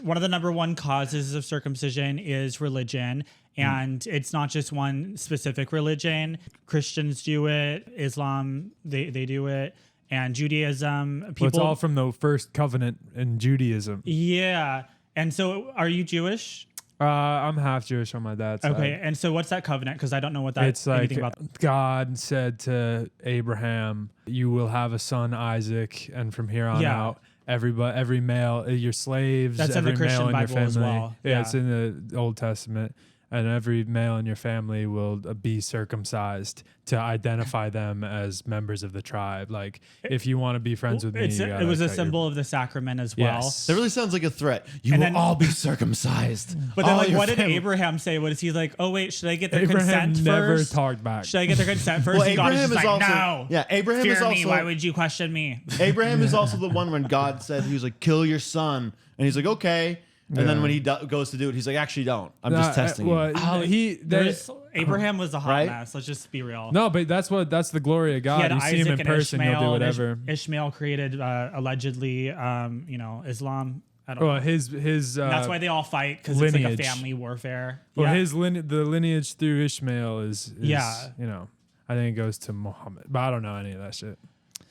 Speaker 1: one of the number one causes of circumcision is religion. And it's not just one specific religion. Christians do it. Islam, they do it. And Judaism. People,
Speaker 3: It's all from the first covenant in Judaism.
Speaker 1: Yeah. And so are you Jewish?
Speaker 3: I'm half Jewish on my dad's side.
Speaker 1: Okay. And so what's that covenant? Because I don't know what that
Speaker 3: It's like
Speaker 1: anything about.
Speaker 3: God said to Abraham, you will have a son, Isaac, and from here on
Speaker 1: Yeah.
Speaker 3: out, every male, your slaves,
Speaker 1: That's in the
Speaker 3: every
Speaker 1: Christian
Speaker 3: male in your
Speaker 1: Bible as
Speaker 3: family.
Speaker 1: well.
Speaker 3: Yeah,
Speaker 1: Yeah.
Speaker 3: it's in the Old Testament. And every male in your family will be circumcised to identify them as members of the tribe. Like, if you want to be friends with me,
Speaker 1: It was a symbol of the sacrament as well.
Speaker 3: Yes.
Speaker 2: That really sounds like a threat. You
Speaker 1: And
Speaker 2: will
Speaker 1: then-
Speaker 2: all be circumcised.
Speaker 1: But then,
Speaker 2: All
Speaker 1: like,
Speaker 2: your
Speaker 1: what did
Speaker 2: family-
Speaker 1: Abraham say? What is he like? Oh wait, should I get their
Speaker 3: Abraham
Speaker 1: consent
Speaker 3: never
Speaker 1: first?
Speaker 3: talked back.
Speaker 1: Should I get their consent first?
Speaker 2: Well,
Speaker 1: And God is
Speaker 2: Abraham
Speaker 1: just
Speaker 2: is
Speaker 1: like,
Speaker 2: also
Speaker 1: no.
Speaker 2: yeah. Abraham
Speaker 1: Fear
Speaker 2: is also
Speaker 1: me. Why would you question me?
Speaker 2: Abraham is also the one when God said, he was like, kill your son, and he's like, okay. And then
Speaker 3: Yeah.
Speaker 2: when he goes to do it, he's like, actually don't. I'm just testing
Speaker 3: well,
Speaker 2: you.
Speaker 1: Oh,
Speaker 3: there's
Speaker 1: Abraham was a hot
Speaker 2: Right?
Speaker 1: mess. Let's just be real.
Speaker 3: no, but that's the glory of
Speaker 1: He
Speaker 3: God.
Speaker 1: had
Speaker 3: You see him in
Speaker 1: and
Speaker 3: person,
Speaker 1: Ishmael,
Speaker 3: you'll do
Speaker 1: and
Speaker 3: whatever.
Speaker 1: Ishmael created allegedly, Islam. I don't know.
Speaker 3: Well, his
Speaker 1: And that's why they all fight, because it's like a
Speaker 3: lineage.
Speaker 1: family warfare.
Speaker 3: Well,
Speaker 1: Yeah.
Speaker 3: the lineage through Ishmael is
Speaker 1: Yeah.
Speaker 3: you know, I think it goes to Muhammad, but I don't know any of that shit.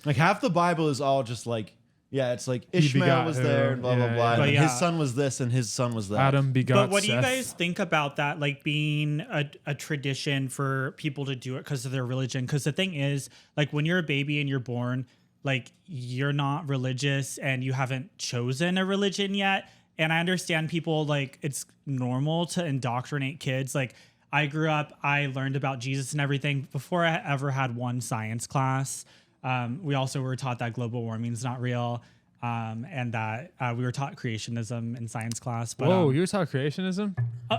Speaker 2: Like half the Bible is all just like, yeah, it's like
Speaker 3: He
Speaker 2: Ishmael
Speaker 3: begot
Speaker 2: was
Speaker 3: who,
Speaker 2: there and blah, blah,
Speaker 3: yeah,
Speaker 2: blah.
Speaker 3: yeah.
Speaker 2: And
Speaker 1: But
Speaker 2: then
Speaker 1: yeah.
Speaker 2: his son was this and his son was that.
Speaker 3: Adam begot
Speaker 1: But what do you
Speaker 3: Seth.
Speaker 1: guys think about that, like being a tradition for people to do it because of their religion? Because the thing is, like when you're a baby and you're born, like you're not religious and you haven't chosen a religion yet. And I understand people, like it's normal to indoctrinate kids. Like I grew up, I learned about Jesus and everything before I ever had one science class. We also were taught that global warming is not real. And that we were taught creationism in science class. But,
Speaker 3: Whoa, you were taught creationism?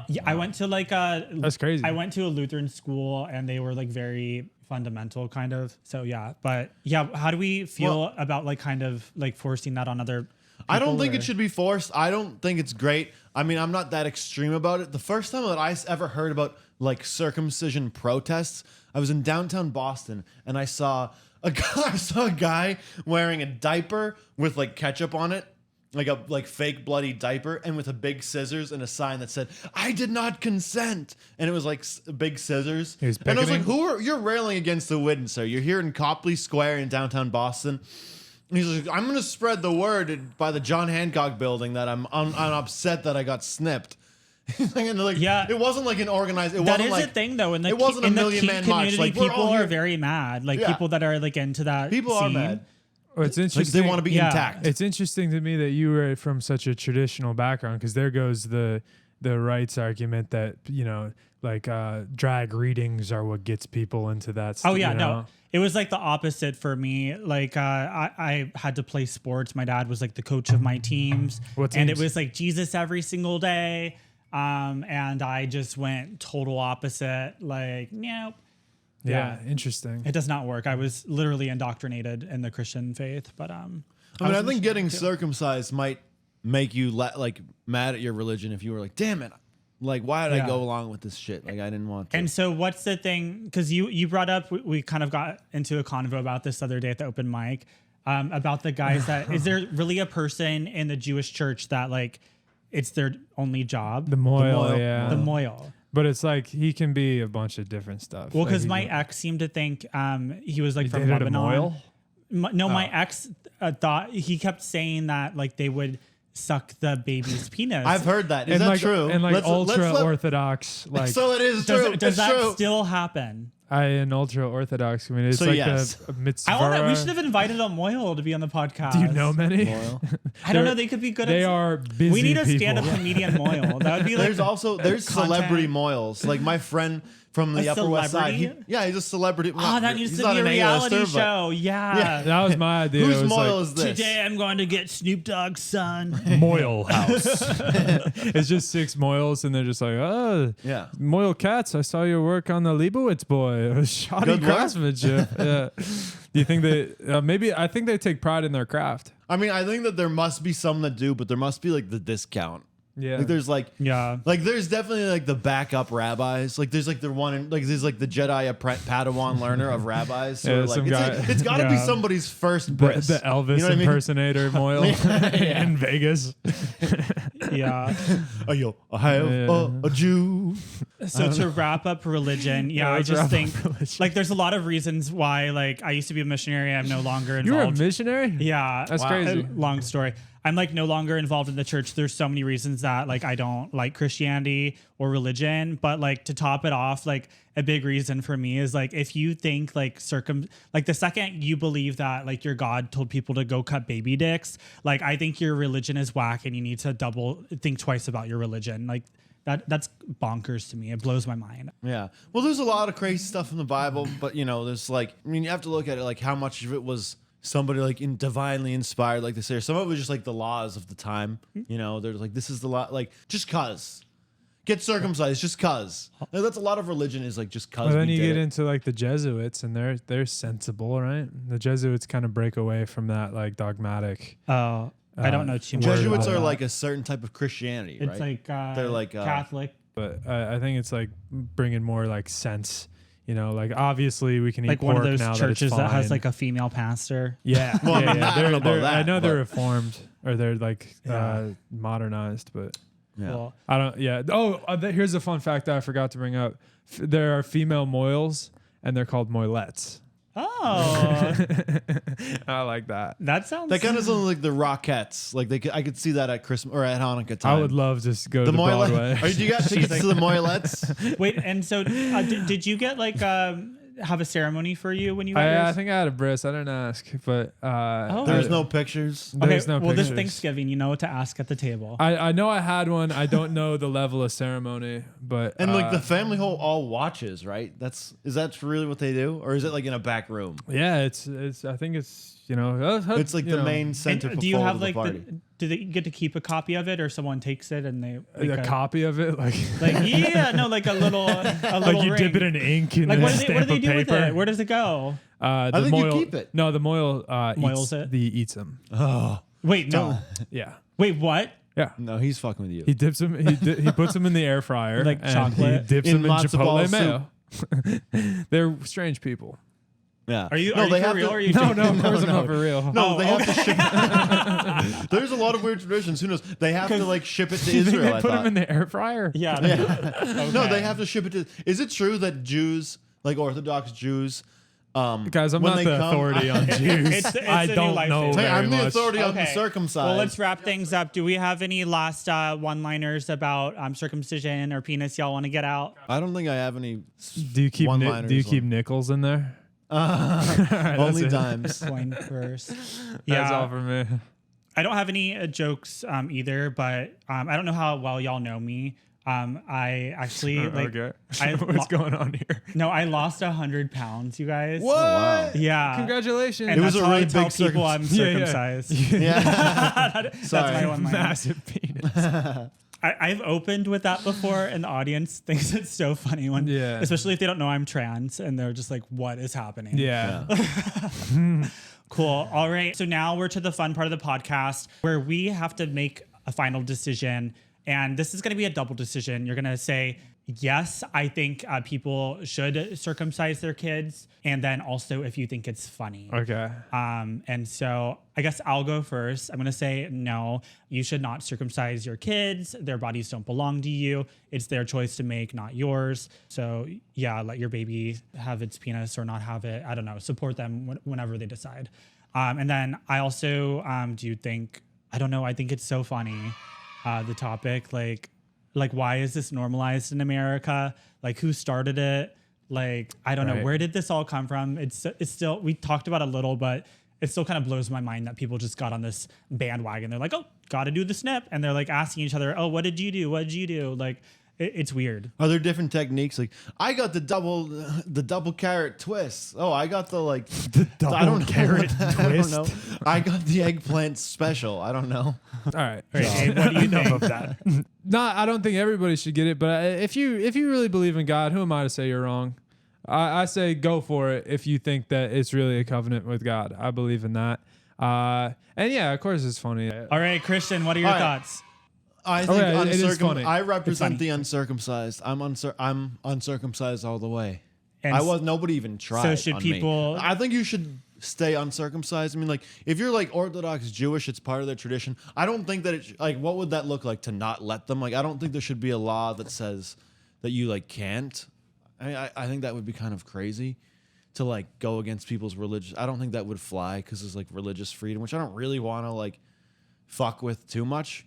Speaker 1: yeah, I went to like
Speaker 3: That's crazy.
Speaker 1: I went to a Lutheran school and they were like very fundamental kind of. So yeah, but yeah, how do we feel about like kind of like forcing that on other
Speaker 2: I don't think
Speaker 1: or-
Speaker 2: it should be forced. I don't think it's great. I mean, I'm not that extreme about it. The first time that I ever heard about like circumcision protests, I was in downtown Boston and I saw a guy wearing a diaper with like ketchup on it, like a fake bloody diaper, and with a big scissors and a sign that said, "I did not consent." And it was like big scissors.
Speaker 3: He was
Speaker 2: And I was like,
Speaker 3: picketing?
Speaker 2: you're railing against the wind, sir. You're here in Copley Square in downtown Boston. And he's like, I'm going to spread the word by the John Hancock building that I'm upset that I got snipped. And like,
Speaker 1: Yeah.
Speaker 2: it wasn't like an organized. It
Speaker 1: That
Speaker 2: wasn't
Speaker 1: is
Speaker 2: like
Speaker 1: a thing though. In the
Speaker 2: it wasn't a
Speaker 1: in the
Speaker 2: million
Speaker 1: kink
Speaker 2: man
Speaker 1: community,
Speaker 2: march. Like, we're
Speaker 1: people
Speaker 2: all
Speaker 1: are
Speaker 2: here.
Speaker 1: very mad. Like
Speaker 2: Yeah.
Speaker 1: people that are like into that.
Speaker 2: People are
Speaker 1: scene.
Speaker 2: mad.
Speaker 3: Oh, it's
Speaker 2: Like
Speaker 3: interesting.
Speaker 2: they want to be
Speaker 1: Yeah.
Speaker 2: intact.
Speaker 3: It's interesting to me that you were from such a traditional background, because there goes the rights argument that, you know, like drag readings are what gets people into that.
Speaker 1: Oh yeah,
Speaker 3: you know?
Speaker 1: no. It was like the opposite for me. Like I had to play sports. My dad was like the coach of my teams,
Speaker 3: What
Speaker 1: and it
Speaker 3: teams?
Speaker 1: was like Jesus every single day. And I just went total opposite. Like nope.
Speaker 3: Yeah, interesting.
Speaker 1: It does not work. I was literally indoctrinated in the Christian faith, but
Speaker 2: I mean, I think getting circumcised might make you like mad at your religion if you were like, damn it, like why did
Speaker 1: Yeah.
Speaker 2: I go along with this shit? Like I didn't want to.
Speaker 1: And so what's the thing? Because you brought up, we kind of got into a convo about this the other day at the open mic, about the guys that, is there really a person in the Jewish church that like, it's their only job?
Speaker 3: The moil,
Speaker 2: moil.
Speaker 3: yeah.
Speaker 1: The moil.
Speaker 3: But it's like he can be a bunch of different stuff.
Speaker 1: Well,
Speaker 3: Like,
Speaker 1: because
Speaker 3: he
Speaker 1: my
Speaker 3: can-
Speaker 1: ex seemed to think he was like
Speaker 3: he
Speaker 1: from
Speaker 3: dated a
Speaker 1: Lebanon.
Speaker 3: moil?
Speaker 1: No, my ex thought, he kept saying that like they would suck the baby's penis.
Speaker 2: I've heard that. Is
Speaker 3: and
Speaker 2: that
Speaker 3: like,
Speaker 2: true?
Speaker 3: And like
Speaker 2: Let's
Speaker 3: ultra orthodox, like
Speaker 2: so it is
Speaker 1: does
Speaker 2: true.
Speaker 1: does
Speaker 2: It's
Speaker 1: that
Speaker 2: true.
Speaker 1: still happen?
Speaker 3: an ultra orthodox community. It's
Speaker 2: So
Speaker 3: like
Speaker 2: yes.
Speaker 3: the mitzvah.
Speaker 1: We should have invited a Moyle to be on the podcast.
Speaker 3: Do you know many?
Speaker 2: Moyle.
Speaker 1: I don't know. They could be good.
Speaker 3: They
Speaker 1: at
Speaker 3: are busy
Speaker 1: We need a
Speaker 3: people.
Speaker 1: stand-up comedian Moyle. That would be like.
Speaker 2: There's celebrity moils. Like my friend from the
Speaker 1: A
Speaker 2: Upper West Side.
Speaker 1: celebrity?
Speaker 2: He's a celebrity.
Speaker 1: Oh, that needs
Speaker 2: he's
Speaker 1: to
Speaker 2: not
Speaker 1: be a
Speaker 2: an
Speaker 1: reality
Speaker 2: A-lister, but-
Speaker 1: show. Yeah.
Speaker 3: That was my idea.
Speaker 2: Whose
Speaker 3: It was
Speaker 2: moil
Speaker 3: like,
Speaker 2: is this?
Speaker 1: Today I'm going to get Snoop Dogg's son.
Speaker 3: Moil house. It's just 6 moils, and they're just like, oh,
Speaker 2: Yeah.
Speaker 3: Moil cats. I saw your work on the Leibowitz boy. Shoddy
Speaker 2: Good work.
Speaker 3: craftsmanship. Yeah. Do you think they maybe? I think they take pride in their craft.
Speaker 2: I mean, I think that there must be some that do, but there must be like the discount.
Speaker 3: Yeah.
Speaker 2: Like there's like
Speaker 1: Yeah.
Speaker 2: like there's definitely like the backup rabbis. Like there's like the one in, like there's like the Jedi Padawan learner of rabbis. So
Speaker 3: Yeah,
Speaker 2: like,
Speaker 3: some
Speaker 2: it's,
Speaker 3: guy-
Speaker 2: like, it's got to be
Speaker 1: Yeah.
Speaker 2: somebody's first
Speaker 3: the
Speaker 2: bris.
Speaker 3: Elvis
Speaker 2: You know what I mean?
Speaker 3: impersonator Moil in Vegas.
Speaker 1: Yeah.
Speaker 2: I have
Speaker 3: Yeah.
Speaker 2: a Jew.
Speaker 1: So to wrap up religion,
Speaker 3: Yeah,
Speaker 1: I
Speaker 3: let's
Speaker 1: just
Speaker 3: wrap
Speaker 1: think
Speaker 3: up religion.
Speaker 1: like there's a lot of reasons why like I used to be a missionary. I'm no longer
Speaker 3: You were a
Speaker 1: involved.
Speaker 3: missionary?
Speaker 1: Yeah.
Speaker 3: That's crazy.
Speaker 1: Long story. I'm like no longer involved in the church. There's so many reasons that like I don't like Christianity or religion, but like to top it off, like a big reason for me is like if you think like the second you believe that like your God told people to go cut baby dicks, like I think your religion is whack and you need to double think twice about your religion. Like that's bonkers to me. It blows my mind.
Speaker 2: Yeah. Well, there's a lot of crazy stuff in the Bible, but you know, there's like, I mean, you have to look at it like how much of it was somebody like divinely inspired, like they say, or some of it was just like the laws of the time. You know, there's like, this is the law, like just cause. Get circumcised just cause. Like, that's a lot of religion is like just cause.
Speaker 3: Well, then
Speaker 2: we
Speaker 3: you
Speaker 2: did
Speaker 3: get
Speaker 2: it.
Speaker 3: into like the Jesuits, and they're sensible, right? The Jesuits kind of break away from that like dogmatic.
Speaker 1: Oh, I don't know too much.
Speaker 2: Jesuits
Speaker 1: about
Speaker 2: are
Speaker 1: that.
Speaker 2: like a certain type of Christianity,
Speaker 1: it's
Speaker 2: right?
Speaker 1: like
Speaker 2: They're like,
Speaker 1: Catholic.
Speaker 3: But I think it's like bringing more like sense. You know, like obviously we can eat
Speaker 1: Like
Speaker 3: pork
Speaker 1: one of those
Speaker 3: now
Speaker 1: churches
Speaker 3: that,
Speaker 1: that
Speaker 3: it's
Speaker 1: has
Speaker 3: fine.
Speaker 1: like a female pastor.
Speaker 3: Yeah,
Speaker 2: Well,
Speaker 3: yeah,
Speaker 2: I mean,
Speaker 3: yeah.
Speaker 2: I don't know about
Speaker 3: I
Speaker 2: that,
Speaker 3: know they're
Speaker 2: but-
Speaker 3: reformed or they're like
Speaker 1: Yeah.
Speaker 3: modernized, but
Speaker 2: Yeah.
Speaker 1: Well,
Speaker 3: I don't. Yeah. Oh, here's a fun fact that I forgot to bring up. There are female moils, and they're called moilettes.
Speaker 1: oh,
Speaker 3: I like that.
Speaker 1: that sounds.
Speaker 2: That kind of sounds like the Rockettes. Like I could see that at Christmas or at Hanukkah time.
Speaker 3: I would love to go
Speaker 2: the
Speaker 3: to Broadway.
Speaker 2: Moilet. Do you got tickets to the Moilettes?
Speaker 1: Wait, and so did you get like have a ceremony for you when you got
Speaker 3: I
Speaker 1: yours?
Speaker 3: think I had a bris. I didn't ask, but
Speaker 2: There's no pictures.
Speaker 3: There's no
Speaker 1: well, this
Speaker 3: pictures.
Speaker 1: Thanksgiving, you know what to ask at the table.
Speaker 3: I know I had one. I don't know the level of ceremony, but
Speaker 2: And like the family whole all watches, right? Is that really what they do, or is it like in a back room?
Speaker 3: yeah, it's. I think it's
Speaker 2: It's like the main
Speaker 1: And
Speaker 2: center.
Speaker 1: do you have
Speaker 2: of the
Speaker 1: like
Speaker 2: party.
Speaker 1: do they get to keep a copy of it, or someone takes it and they like
Speaker 3: a copy of it, like
Speaker 1: like a little
Speaker 3: like you dip it
Speaker 1: ring.
Speaker 3: in ink and
Speaker 1: Like
Speaker 3: then
Speaker 1: what do
Speaker 3: stamp
Speaker 1: they do
Speaker 3: of
Speaker 1: with
Speaker 3: paper.
Speaker 1: it? Where does it go?
Speaker 2: I think you keep it.
Speaker 3: No, the moil
Speaker 1: Moils
Speaker 3: eats,
Speaker 1: it?
Speaker 3: eats them.
Speaker 2: Oh
Speaker 1: Wait, no.
Speaker 3: Yeah,
Speaker 1: Wait, what?
Speaker 3: yeah.
Speaker 2: no, he's fucking with you.
Speaker 3: He dips them. He puts them in the air fryer,
Speaker 1: Like
Speaker 3: and
Speaker 1: chocolate?
Speaker 3: He dips
Speaker 2: In
Speaker 3: them in
Speaker 2: matzo ball
Speaker 3: chipotle mayo. They're strange people.
Speaker 2: Yeah.
Speaker 1: Are you
Speaker 2: No, they
Speaker 1: for
Speaker 2: have
Speaker 1: real?
Speaker 2: to-
Speaker 1: Or are you
Speaker 3: No,
Speaker 1: joking?
Speaker 3: no, of course I'm
Speaker 2: no.
Speaker 3: not for real.
Speaker 2: No,
Speaker 1: Oh,
Speaker 2: they have to ship. There's a lot of weird traditions. Who knows? They have to like ship it to Israel.
Speaker 3: they
Speaker 2: I
Speaker 3: put
Speaker 2: thought.
Speaker 3: them in the air fryer.
Speaker 1: Yeah.
Speaker 2: No,
Speaker 1: Okay.
Speaker 2: they have to ship it to. Is it true that Jews, like Orthodox Jews,
Speaker 3: Guys, I'm
Speaker 2: when
Speaker 3: not
Speaker 2: they
Speaker 3: the
Speaker 2: come-
Speaker 3: authority on Jews.
Speaker 1: It's
Speaker 3: I
Speaker 1: a new
Speaker 3: don't
Speaker 1: life
Speaker 3: know
Speaker 1: phase.
Speaker 2: Hey,
Speaker 3: very
Speaker 2: I'm the
Speaker 3: much.
Speaker 2: authority on the
Speaker 1: Okay.
Speaker 2: circumcised.
Speaker 1: Well, let's wrap things up. Do we have any last one-liners about circumcision or penis y'all want to get out?
Speaker 2: I don't think I have any.
Speaker 3: Do you keep
Speaker 2: One-liners
Speaker 3: do you keep
Speaker 2: on-
Speaker 3: nickels in there?
Speaker 2: Only
Speaker 3: it.
Speaker 2: dimes.
Speaker 1: Coin first.
Speaker 3: That's all
Speaker 1: Yeah.
Speaker 3: for me.
Speaker 1: I don't have any jokes either, but I don't know how well y'all know me. I actually like.
Speaker 3: Okay.
Speaker 1: I
Speaker 3: What's going on here?
Speaker 1: No, I lost 100 pounds, you guys.
Speaker 3: What?
Speaker 2: wow.
Speaker 1: Yeah.
Speaker 3: Congratulations.
Speaker 1: And
Speaker 2: It was
Speaker 1: that's
Speaker 2: a
Speaker 1: how
Speaker 2: really
Speaker 1: I tell
Speaker 2: big
Speaker 1: people I'm
Speaker 3: Yeah, yeah.
Speaker 1: circumcised.
Speaker 2: Yeah.
Speaker 1: That's
Speaker 2: Sorry.
Speaker 1: my one line.
Speaker 3: Massive penis.
Speaker 1: I've opened with that before, and the audience thinks it's so funny when,
Speaker 3: Yeah.
Speaker 1: especially if they don't know I'm trans, and they're just like, "What is happening?"
Speaker 3: Yeah.
Speaker 1: Cool. All right. So now we're to the fun part of the podcast where we have to make a final decision, and this is going to be a double decision. You're going to say, yes, I think people should circumcise their kids, and then also if you think it's funny.
Speaker 3: Okay.
Speaker 1: And so I guess I'll go first. I'm going to say, no, you should not circumcise your kids. Their bodies don't belong to you. It's their choice to make, not yours. So yeah, let your baby have its penis or not have it. I don't know. Support them whenever they decide. And then I also do think I don't know. I think it's so funny. The topic, like why is this normalized in America? Like who started it? Like, I don't know. Where did this all come from? It's still, we talked about it a little, but it still kind of blows my mind that people just got on this bandwagon. They're like, oh, got to do the snip. And they're like asking each other, oh, what did you do? What did you do? Like, it's weird.
Speaker 2: Are there different techniques? Like, I got the double carrot twist. Oh, I got the like
Speaker 3: The double carrot twist.
Speaker 2: I don't know. I got the eggplant special. I don't know.
Speaker 3: All right.
Speaker 1: Hey, what do you think
Speaker 3: of that? No, I don't think everybody should get it. But if you really believe in God, who am I to say you're wrong? I say go for it if you think that it's really a covenant with God. I believe in that. And yeah, of course it's funny.
Speaker 1: All right, Christian, what are your thoughts?
Speaker 2: I think
Speaker 3: it is funny.
Speaker 2: I represent the uncircumcised. I'm uncircumcised all the way.
Speaker 1: And
Speaker 2: nobody even tried.
Speaker 1: So should
Speaker 2: on
Speaker 1: people?
Speaker 2: Me. I think you should stay uncircumcised. I mean, like if you're like Orthodox Jewish, it's part of their tradition. I don't think that it like what would that look like to not let them? Like I don't think there should be a law that says that you like can't. I think that would be kind of crazy to like go against people's religious. I don't think that would fly because it's like religious freedom, which I don't really want to like fuck with too much.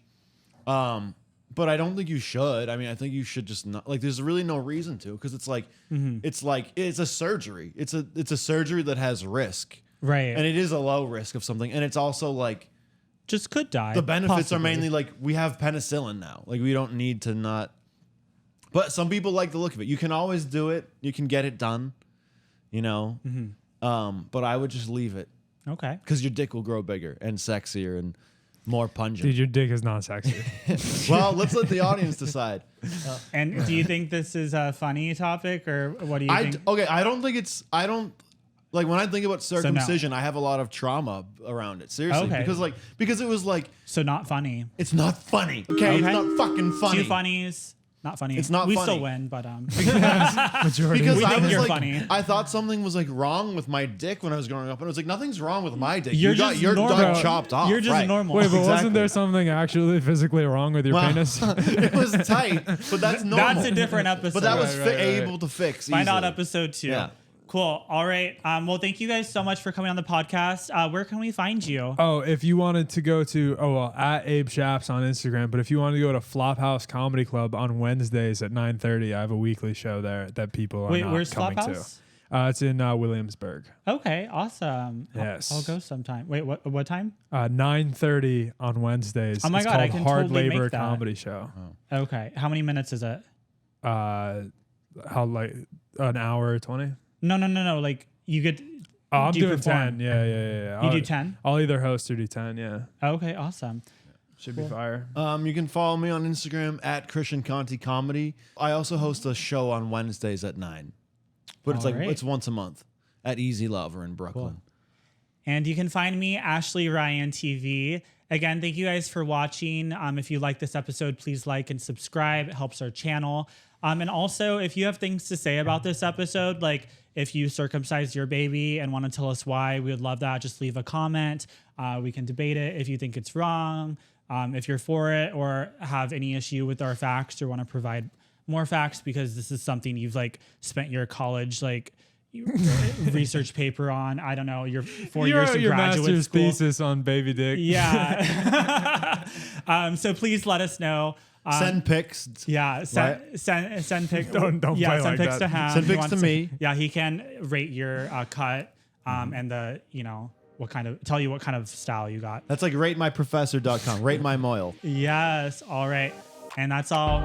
Speaker 2: But I don't think you should. I mean, I think you should just not like. There's really no reason to because it's like it's a surgery. It's a surgery that has risk,
Speaker 1: Right.
Speaker 2: and it is a low risk of something, and it's also like
Speaker 1: just could die.
Speaker 2: the benefits are
Speaker 1: possibly.
Speaker 2: mainly like we have penicillin now. Like we don't need to not. But some people like the look of it. You can always do it. You can get it done, you know. But I would just leave it
Speaker 1: Okay.
Speaker 2: because your dick will grow bigger and sexier and more pungent.
Speaker 3: Dude, your dick is not sexy.
Speaker 2: Well, let's let the audience decide.
Speaker 1: And do you think this is a funny topic or what do you think?
Speaker 2: Okay, I don't think it's. I don't like when I think about circumcision. I have a lot of trauma around it. Seriously,
Speaker 1: Okay.
Speaker 2: because it was like
Speaker 1: So not funny.
Speaker 2: it's not funny. Okay, it's not fucking funny.
Speaker 1: Two funnies. Not funny.
Speaker 2: It's not
Speaker 1: we
Speaker 2: funny.
Speaker 1: still win, but
Speaker 3: Majority.
Speaker 2: Because
Speaker 1: We
Speaker 2: I
Speaker 1: think
Speaker 2: was
Speaker 1: you're
Speaker 2: like,
Speaker 1: funny.
Speaker 2: I thought something was like wrong with my dick when I was growing up, and I was like, nothing's wrong with my dick.
Speaker 1: You're
Speaker 2: You got
Speaker 1: just
Speaker 2: your
Speaker 1: normal.
Speaker 2: dog chopped off.
Speaker 1: You're just
Speaker 2: right.
Speaker 1: normal.
Speaker 3: Wait, but
Speaker 2: Exactly.
Speaker 3: wasn't there something actually physically wrong with your
Speaker 2: Well,
Speaker 3: penis?
Speaker 2: it was tight, but that's normal.
Speaker 1: That's a different episode.
Speaker 2: But that was
Speaker 3: Right.
Speaker 2: able to fix.
Speaker 1: Find out
Speaker 2: easily.
Speaker 1: episode 2.
Speaker 2: Yeah.
Speaker 1: Cool. All right. Well, thank you guys so much for coming on the podcast. Where can we find you?
Speaker 3: Oh, if you wanted to go to at Abe Shaps on Instagram, but if you want to go to Flophouse Comedy Club on Wednesdays at 9:30, I have a weekly show there that people are
Speaker 1: Wait,
Speaker 3: not
Speaker 1: where's
Speaker 3: coming
Speaker 1: Flophouse?
Speaker 3: to. It's in Williamsburg.
Speaker 1: Okay, awesome.
Speaker 3: Yes.
Speaker 1: I'll go sometime. Wait, what time?
Speaker 3: 9:30 on Wednesdays.
Speaker 1: Oh my
Speaker 3: It's
Speaker 1: God, I
Speaker 3: called
Speaker 1: can
Speaker 3: Hard
Speaker 1: totally make
Speaker 3: Labor
Speaker 1: that.
Speaker 3: Comedy Show.
Speaker 1: Okay. How many minutes is it?
Speaker 3: How like an hour 20?
Speaker 1: No. Like you get.
Speaker 3: Oh, I'm
Speaker 1: do you
Speaker 3: doing
Speaker 1: perform?
Speaker 3: 10. Yeah.
Speaker 1: You do 10?
Speaker 3: I'll either host or do 10. Yeah,
Speaker 1: Okay, awesome.
Speaker 3: should be fire.
Speaker 2: You can follow me on Instagram at Christian Conti Comedy. I also host a show on Wednesdays at 9, but it's
Speaker 1: All
Speaker 2: like
Speaker 1: right.
Speaker 2: it's once a month at Easy Lover in Brooklyn.
Speaker 1: And you can find me, Ashley Ryan TV. Again, thank you guys for watching. If you like this episode, please like and subscribe. It helps our channel. And also, if you have things to say about this episode, like if you circumcised your baby and want to tell us why, we would love that. Just leave a comment. We can debate it if you think it's wrong. If you're for it or have any issue with our facts or want to provide more facts because this is something you've like spent your college like research paper on. I don't know, your 4 years of
Speaker 3: your
Speaker 1: graduate
Speaker 3: master's
Speaker 1: school.
Speaker 3: thesis on baby dick.
Speaker 1: Yeah. So please let us know.
Speaker 2: Send pics.
Speaker 1: Yeah, send pics.
Speaker 3: Don't
Speaker 1: yeah,
Speaker 3: play
Speaker 1: send
Speaker 3: like
Speaker 1: pics
Speaker 3: that.
Speaker 1: to him.
Speaker 2: Send
Speaker 1: He
Speaker 2: pics
Speaker 1: wants
Speaker 2: to me.
Speaker 1: Yeah, he can rate your cut and the tell you what kind of style you got.
Speaker 2: That's like ratemyprofessor.com. Rate my moil.
Speaker 1: Yes. All right. And that's all.